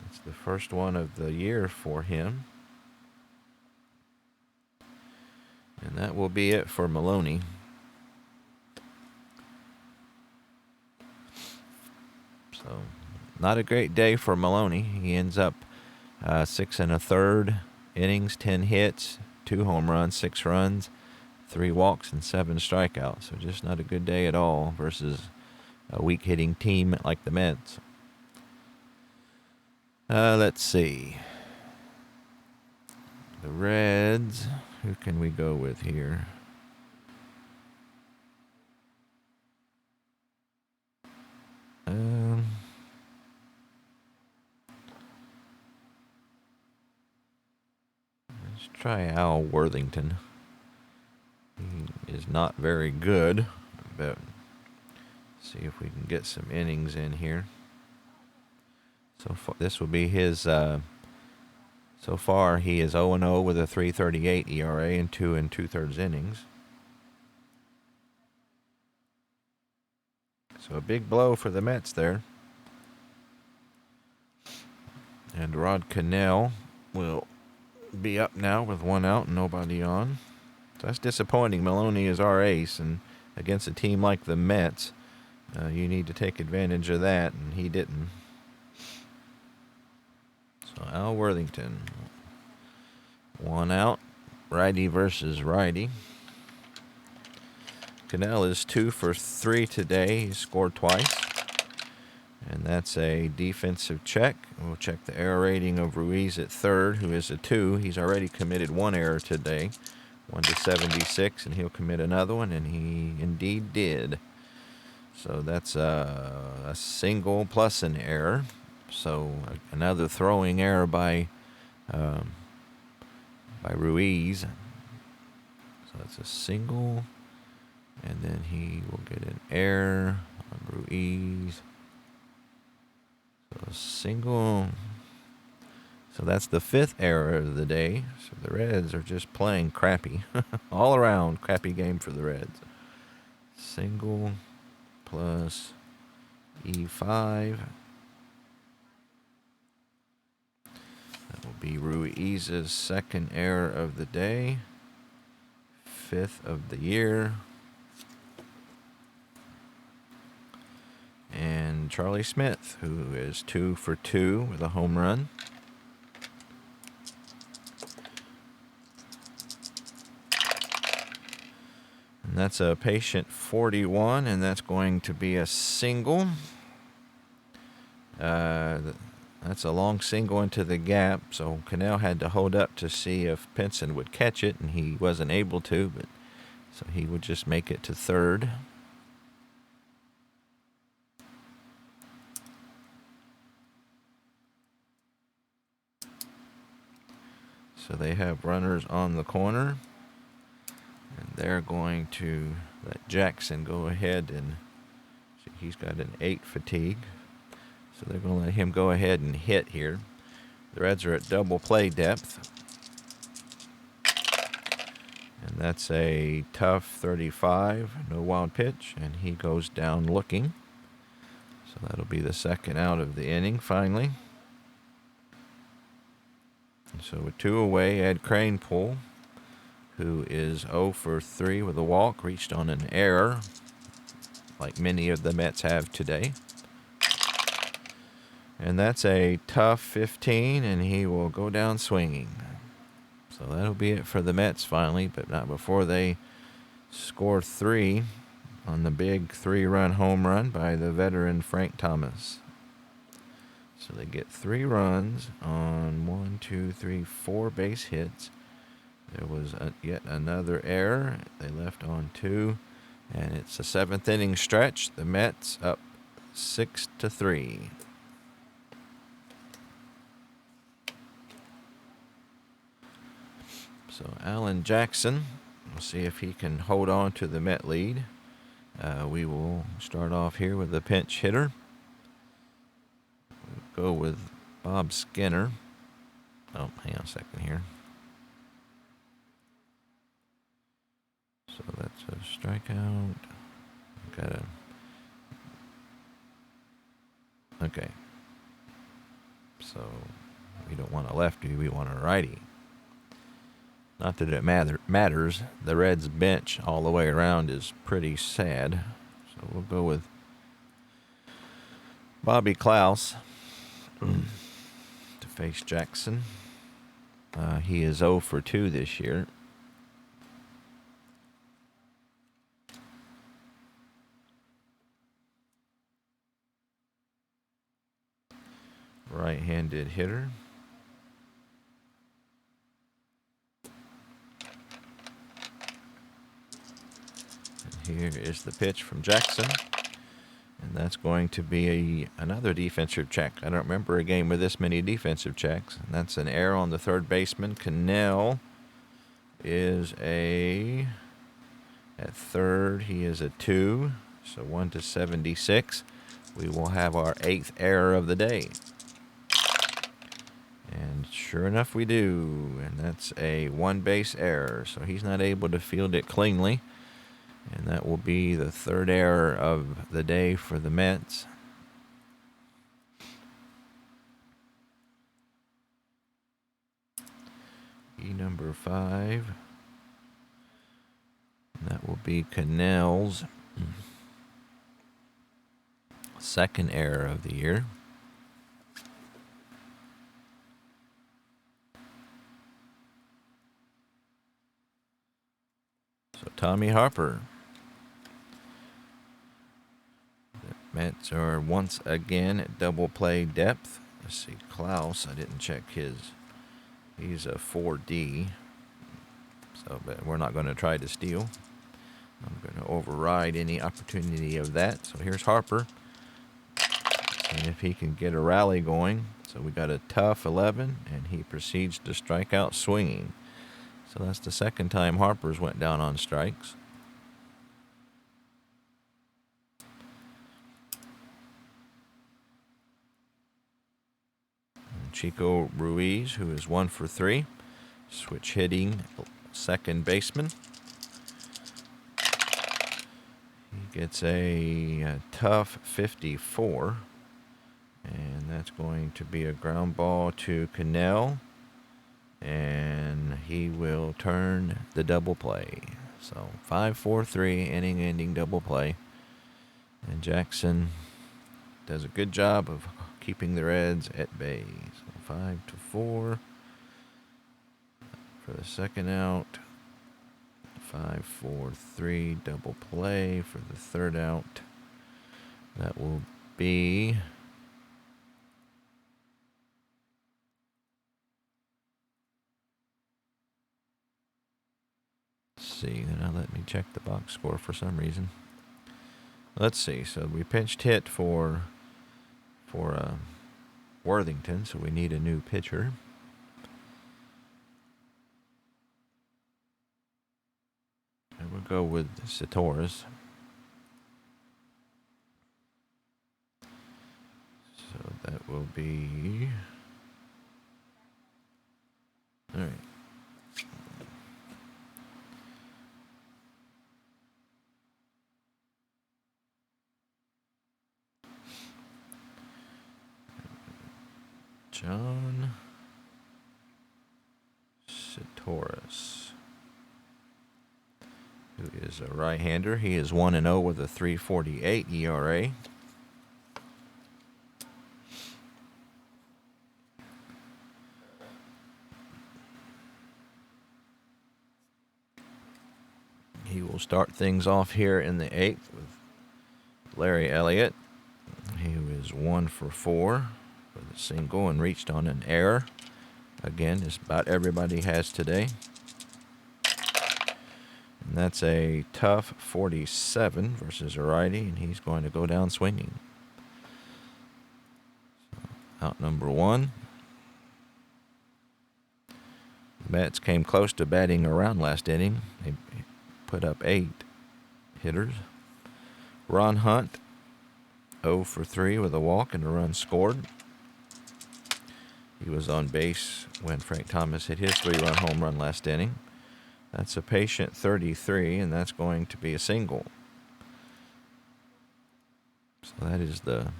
It's the first one of the year for him. And that will be it for Maloney. So, not a great day for Maloney. He ends up 6 1/3 innings, 10 hits, 2 home runs, 6 runs, 3 walks, and 7 strikeouts. So just not a good day at all versus a weak hitting team like the Mets. Let's see. The Reds, who can we go with here? Let's try Al Worthington. He is not very good, but see if we can get some innings in here. So far, this will be his. So far, he is 0-0 with a 3.38 ERA and 2 2/3 innings. So a big blow for the Mets there. And Rod Cannell will be up now with 1 out and nobody on. So that's disappointing. Maloney is our ace, and against a team like the Mets, you need to take advantage of that, and he didn't. So Al Worthington, 1 out, righty versus righty. Cannell is 2 for 3 today. He scored twice. And that's a defensive check. We'll check the error rating of Ruiz at third, who is a 2. He's already committed 1 error today, 1-76, and he'll commit another one, and he indeed did. So that's a single plus an error. So another throwing error by Ruiz. So that's a single, and then he will get an error on Ruiz. So a single. So that's the 5th error of the day. So the Reds are just playing crappy. All around crappy game for the Reds. Single plus E5. That will be Ruiz's 2nd error of the day. 5th of the year. And Charlie Smith, who is 2 for 2 with a home run. And that's a patient 41, and that's going to be a single. That's a long single into the gap, so Cannell had to hold up to see if Pinson would catch it, and he wasn't able to, but so he would just make it to third. So they have runners on the corner, and they're going to let Jackson go ahead, and see, he's got an 8 fatigue. So they're going to let him go ahead and hit here. The Reds are at double play depth. And that's a tough 35, no wild pitch, and he goes down looking. So that'll be the second out of the inning finally. And so with 2 away, Ed Cranepool, who is 0 for 3 with a walk, reached on an error, like many of the Mets have today. And that's a tough 15, and he will go down swinging. So that'll be it for the Mets finally, but not before they score 3 on the big 3-run home run by the veteran Frank Thomas. So they get 3 runs on 4 base hits. There was yet another error. They left on 2, and it's a 7th inning stretch. The Mets up 6-3. So Alan Jackson, we'll see if he can hold on to the Met lead. We will start off here with the pinch hitter. We'll go with Bob Skinner. Oh, hang on a second here. So that's a strikeout. Okay. So we don't want a lefty, we want a righty. Not that it matters. The Reds bench all the way around is pretty sad. So we'll go with Bobby Klaus to face Jackson. He is 0 for 2 this year. Right-handed hitter. Here is the pitch from Jackson, and that's going to be another defensive check. I don't remember a game with this many defensive checks, and that's an error on the third baseman. Cannell is at third, he is a 2, so 1-76. We will have our 8th error of the day. And sure enough, we do, and that's a 1-base error, so he's not able to field it cleanly. And that will be the 3rd error of the day for the Mets. Number 5. And that will be Cannell's 2nd error of the year. So Tommy Harper. The Mets are once again at double play depth. Let's see, Klaus, I didn't check his. He's a 4D. So, but we're not going to try to steal. I'm going to override any opportunity of that. So here's Harper. And if he can get a rally going. So we got a tough 11, and he proceeds to strike out swinging. So that's the 2nd time Harper's went down on strikes. And Chico Ruiz, who is 1 for 3, switch hitting 2nd baseman. He gets a tough 54, and that's going to be a ground ball to Cannell. And he will turn the double play. So 5-4-3 inning-ending double play. And Jackson does a good job of keeping the Reds at bay. So 5-4 for the 2nd out. 5-4-3 double play for the 3rd out. That will be see. Now let me check the box score for some reason. Let's see. So we pinched hit for Worthington, so we need a new pitcher. And we'll go with Satoris. So that will be... All right. John Satoris, who is a right-hander. He is 1-0 with a 3.48 ERA. He will start things off here in the 8th with Larry Elliott. He was 1 for 4 with a single and reached on an error. Again, just about everybody has today. And that's a tough 47 versus a righty, and he's going to go down swinging. So, out number 1. The Mets came close to batting around last inning. They put up 8 hitters. Ron Hunt, 0 for 3 with a walk and a run scored. He was on base when Frank Thomas hit his 3-run home run last inning. That's a patient 33, and that's going to be a single. So that is the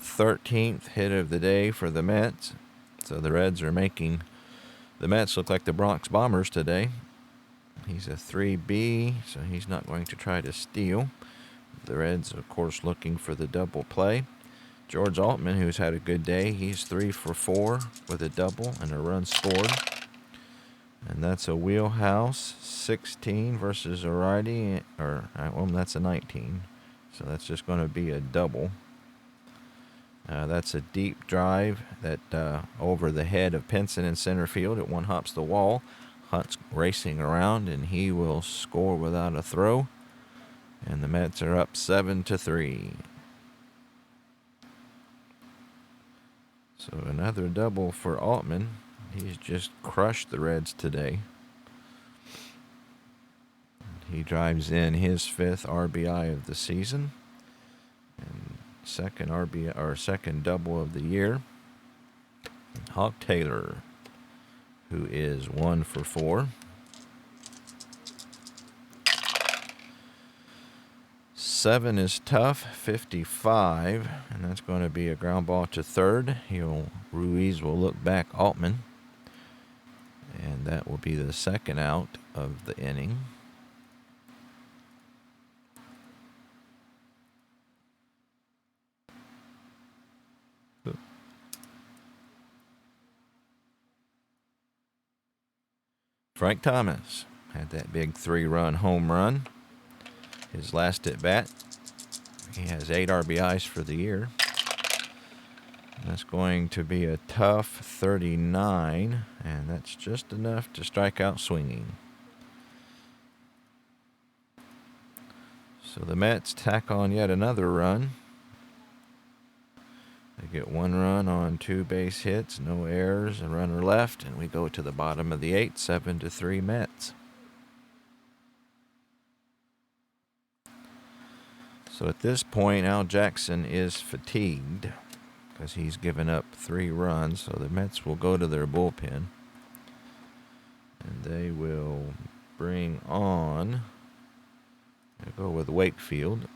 13th hit of the day for the Mets. So the Reds are making the Mets look like the Bronx Bombers today. He's a 3B, so he's not going to try to steal. The Reds, of course, looking for the double play. George Altman, who's had a good day, he's 3 for 4 with a double and a run scored. And that's a wheelhouse 16 versus a righty, that's a 19. So that's just going to be a double. That's a deep drive that over the head of Pinson in center field. It one-hops the wall. Hunt's racing around, and he will score without a throw. And the Mets are up 7-3. So another double for Altman. He's just crushed the Reds today. He drives in his 5th RBI of the season and second double of the year. Hawk Taylor, who is 1 for 4. 7 is tough, 55, and that's going to be a ground ball to third. Ruiz will look back Altman, and that will be the second out of the inning. Frank Thomas had that big 3-run home run. His last at bat. He has 8 RBIs for the year. That's going to be a tough 39, and that's just enough to strike out swinging. So the Mets tack on yet another run. They get 1 run on 2 base hits, no errors, a runner left, and we go to the bottom of the 8th, 7-3 Mets. So at this point, Al Jackson is fatigued because he's given up 3 runs. So the Mets will go to their bullpen, and they will bring on, they'll go with Wakefield.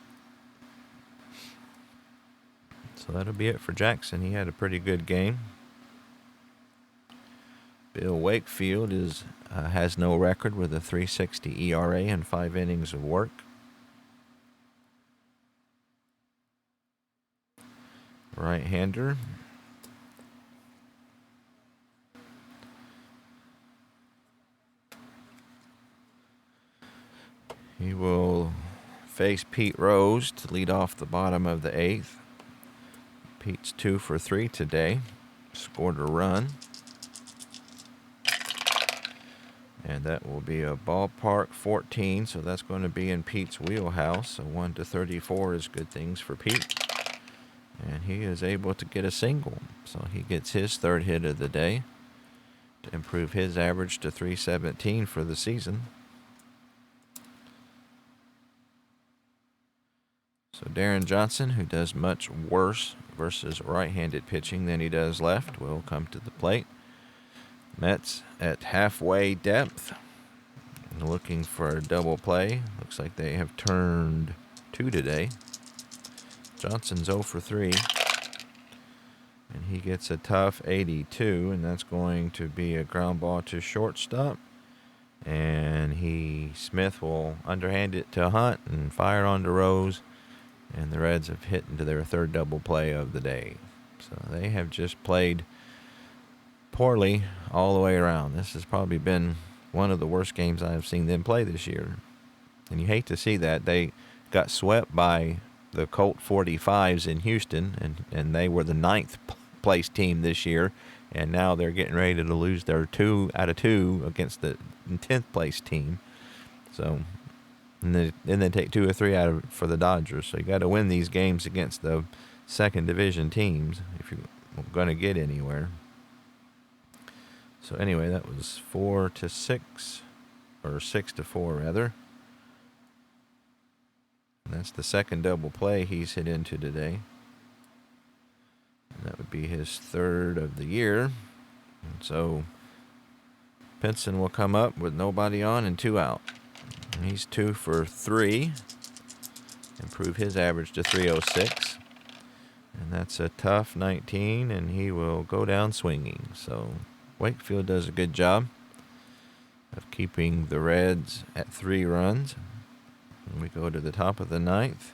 So that'll be it for Jackson. He had a pretty good game. Bill Wakefield has no record with a 3.60 ERA and 5 innings of work. Right-hander. He will face Pete Rose to lead off the bottom of the 8th. Pete's 2 for 3 today. Scored a run. And that will be a ballpark 14, so that's going to be in Pete's wheelhouse. So 1 to 34 is good things for Pete. And he is able to get a single. So he gets his third hit of the day to improve his average to 317 for the season. So Darren Johnson, who does much worse versus right-handed pitching than he does left, will come to the plate. Mets at halfway depth, looking for a double play. Looks like they have turned 2 today. Johnson's 0 for 3. And he gets a tough 82, and that's going to be a ground ball to shortstop. And Smith will underhand it to Hunt and fire on to Rose. And the Reds have hit into their third double play of the day. So they have just played poorly all the way around. This has probably been one of the worst games I have seen them play this year. And you hate to see that. They got swept by the Colt 45s in Houston, and they were the 9th place team this year. And now they're getting ready to lose their 2 out of 2 against the 10th place team. So, and then they take 2 or 3 out of for the Dodgers. So you got to win these games against the second division teams if you're going to get anywhere. So anyway, that was 4 to 6, or 6 to 4 rather. And that's the second double play he's hit into today. And that would be his third of the year. And so Pinson will come up with nobody on and 2 out. And he's 2 for 3. Improve his average to 306. And that's a tough 19, and he will go down swinging. So Wakefield does a good job of keeping the Reds at 3 runs. And we go to the top of the 9th.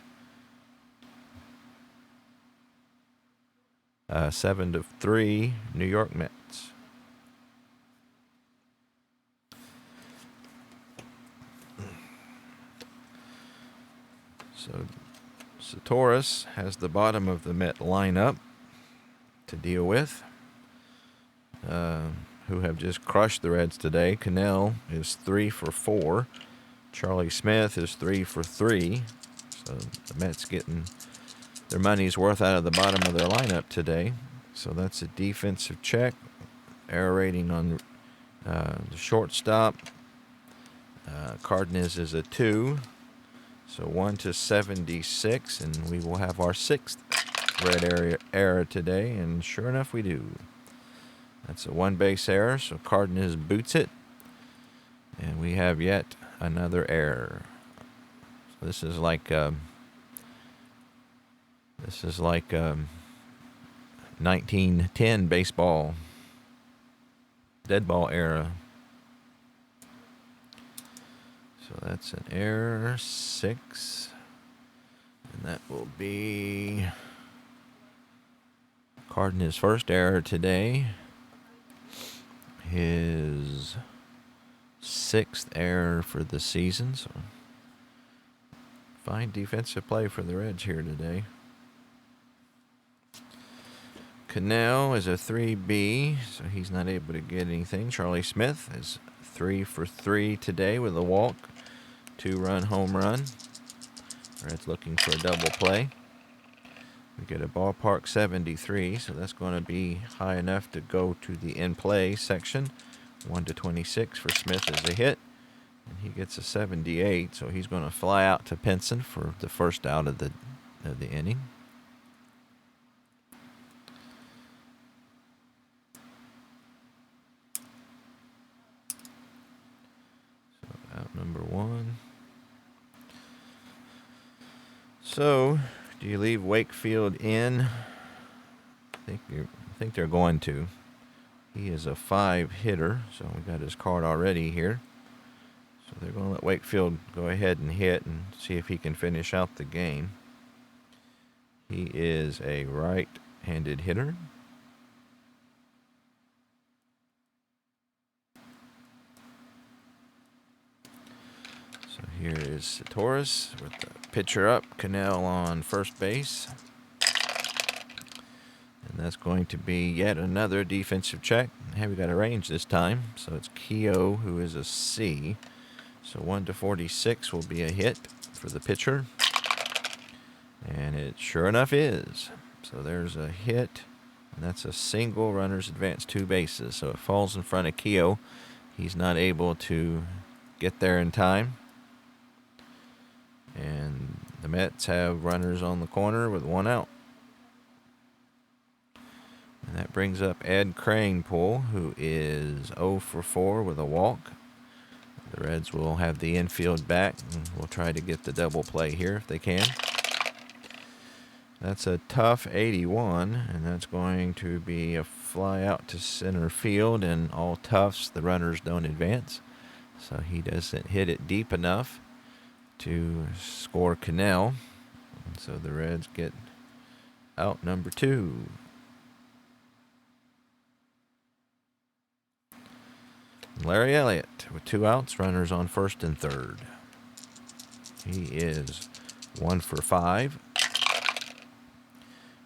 7 to 3, New York Mets. So Satoris has the bottom of the Met lineup to deal with, who have just crushed the Reds today. Cannell is 3 for 4. Charlie Smith is 3 for 3. So the Mets getting their money's worth out of the bottom of their lineup today. So that's a defensive check. Error rating on the shortstop. Cardenas is a 2. So 1 to 76, and we will have our 6th red error today, and sure enough we do. That's a 1-base error, so Cardenas boots it, and we have yet another error. So this is like 1910 baseball dead ball era. So that's an error 6, and that will be Cardenas' first error today, his 6th error for the season. So fine defensive play for the Reds here today. Cannell is a 3B, so he's not able to get anything. Charlie Smith is 3 for 3 today with a walk. 2-run home run. Reds looking for a double play. We get a ballpark 73, so that's going to be high enough to go to the in-play section. 1 to 26 for Smith as a hit. And he gets a 78, so he's going to fly out to Pinson for the first out of the inning. So out number 1. So, do you leave Wakefield in? I think they're going to. He is a 5 hitter, so we got his card already here. So they're going to let Wakefield go ahead and hit and see if he can finish out the game. He is a right-handed hitter. So here is Satoris with the pitcher up, Cannell on first base. And that's going to be yet another defensive check we got a range this time. So it's Keogh, who is a C. So 1 to 46 will be a hit for the pitcher. And it sure enough is. So there's a hit. And that's a single. Runners advance 2 bases. So it falls in front of Keogh. He's not able to get there in time. And the Mets have runners on the corner with 1 out. And that brings up Ed Kranepool, who is 0 for 4 with a walk. The Reds will have the infield back, and we'll try to get the double play here if they can. That's a tough 81, and that's going to be a fly out to center field, and all toughs, the runners don't advance. So he doesn't hit it deep enough to score Cannell. And so the Reds get out number 2. Larry Elliott with 2 outs, runners on first and third. He is 1 for 5.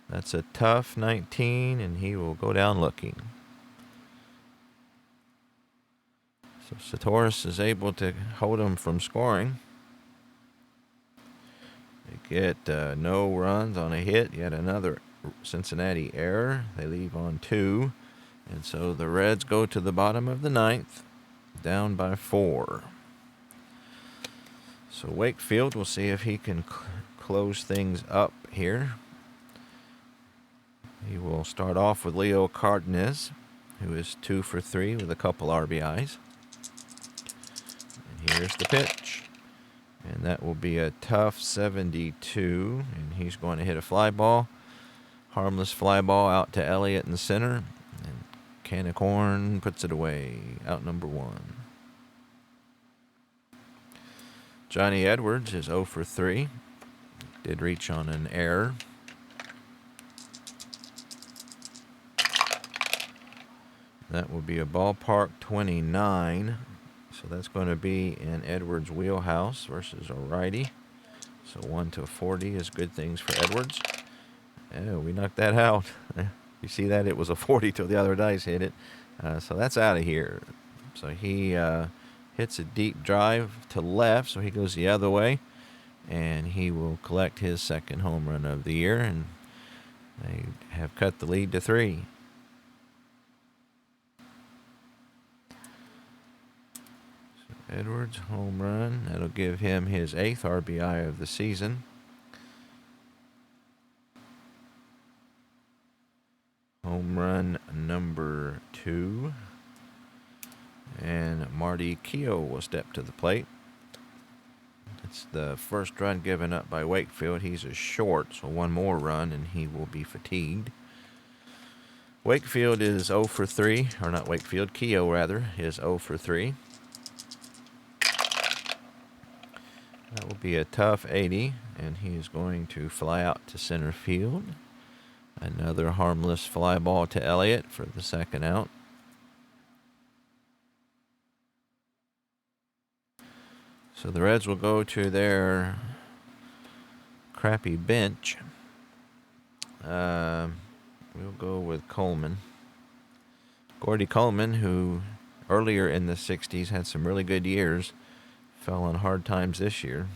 That's a tough 19, and he will go down looking. So Satoris is able to hold him from scoring. They get no runs on a hit, yet another Cincinnati error. They leave on 2. And so the Reds go to the bottom of the 9th, down by 4. So Wakefield, we'll see if he can close things up here. He will start off with Leo Cardenas, who is 2 for 3 with a couple RBIs. And here's the pitch. And that will be a tough 72. And he's going to hit a fly ball. Harmless fly ball out to Elliott in center. And Canicorn puts it away. Out number 1. Johnny Edwards is 0 for 3. Did reach on an error. That will be a ballpark 29. So that's going to be in Edwards' wheelhouse versus a righty. So 1 to 40 is good things for Edwards. Oh, we knocked that out. You see that? It was a 40 till the other dice hit it. So that's out of here. So he hits a deep drive to left, so he goes the other way. And he will collect his second home run of the year. And they have cut the lead to 3. Edwards, home run. That'll give him his 8th RBI of the season. Home run number 2. And Marty Keogh will step to the plate. It's the first run given up by Wakefield. He's a short, so 1 more run and he will be fatigued. Wakefield is 0 for 3. Or not Wakefield, Keogh rather, is 0 for 3. That will be a tough 80, and he is going to fly out to center field. Another harmless fly ball to Elliott for the second out. So the Reds will go to their crappy bench. We'll go with Coleman. Gordy Coleman, who earlier in the 60s had some really good years, fell on hard times this year.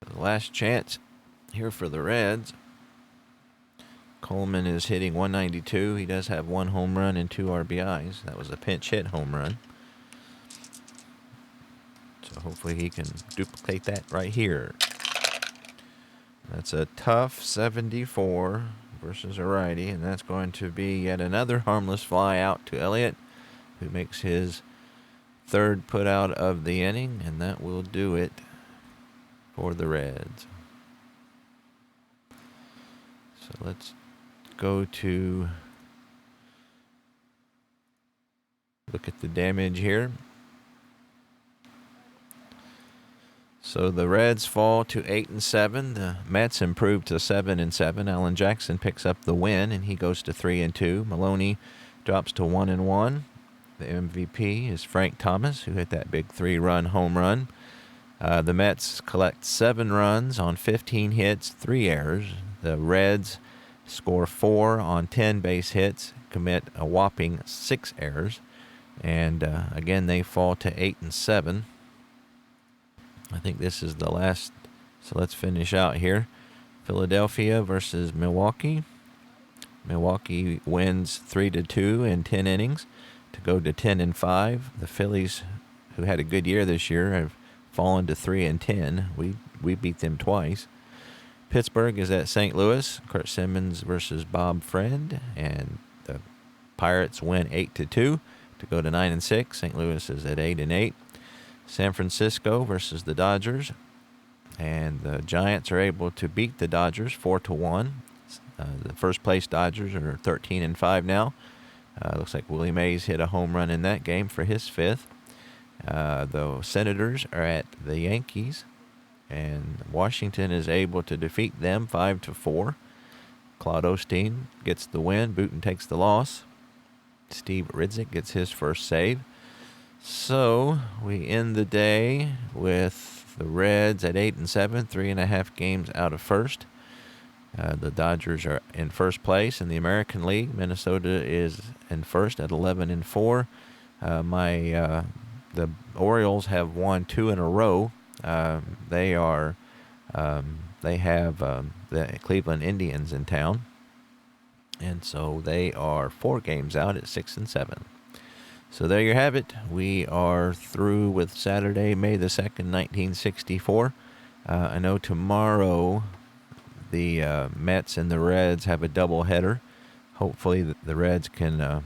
So the last chance here for the Reds. Coleman is hitting 192. He does have 1 home run and 2 RBIs. That was a pinch hit home run. So hopefully he can duplicate that right here. That's a tough 74 versus a righty, and that's going to be yet another harmless fly out to Elliott, who makes his 3rd put out of the inning, and that will do it for the Reds. So let's go to look at the damage here. So the Reds fall to 8-7. The Mets improve to 7-7. Alan Jackson picks up the win, and he goes to 3-2. Maloney drops to 1-1. The MVP is Frank Thomas, who hit that big 3-run home run. The Mets collect 7 runs on 15 hits, 3 errors. The Reds score 4 on 10 base hits, commit a whopping 6 errors, and again they fall to 8-7. I think this is the last, so let's finish out here. Philadelphia versus Milwaukee. Milwaukee wins 3-2 in 10 innings to go to 10-5. The Phillies, who had a good year this year, have fallen to 3-10. We beat them twice. Pittsburgh is at St. Louis. Kurt Simmons versus Bob Friend, and the Pirates win 8-2 to go to 9-6. St. Louis is at 8-8. San Francisco versus the Dodgers, and the Giants are able to beat the Dodgers 4-1. The first place Dodgers are 13-5 now. Looks like Willie Mays hit a home run in that game for his 5th. The Senators are at the Yankees, and Washington is able to defeat them 5-4. Claude Osteen gets the win. Booten takes the loss. Steve Ridzik gets his first save. So we end the day with the Reds at 8-7, 3.5 games out of first. The Dodgers are in first place in the American League. Minnesota is in first at 11-4. The Orioles have won 2 in a row. They have the Cleveland Indians in town, and so they are 4 games out at 6-7. So there you have it. We are through with Saturday, May the 2nd, 1964. I know tomorrow the Mets and the Reds have a doubleheader. Hopefully the Reds can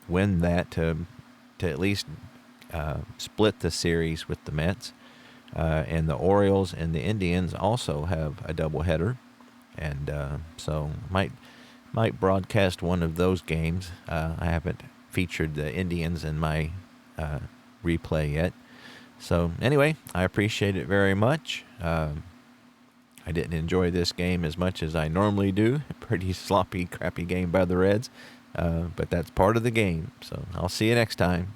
win that to at least split the series with the Mets. And the Orioles and the Indians also have a doubleheader, and so might broadcast one of those games. I haven't featured the Indians in my replay yet. So anyway, I appreciate it very much. I didn't enjoy this game as much as I normally do. Pretty sloppy, crappy game by the Reds, but that's part of the game. So I'll see you next time.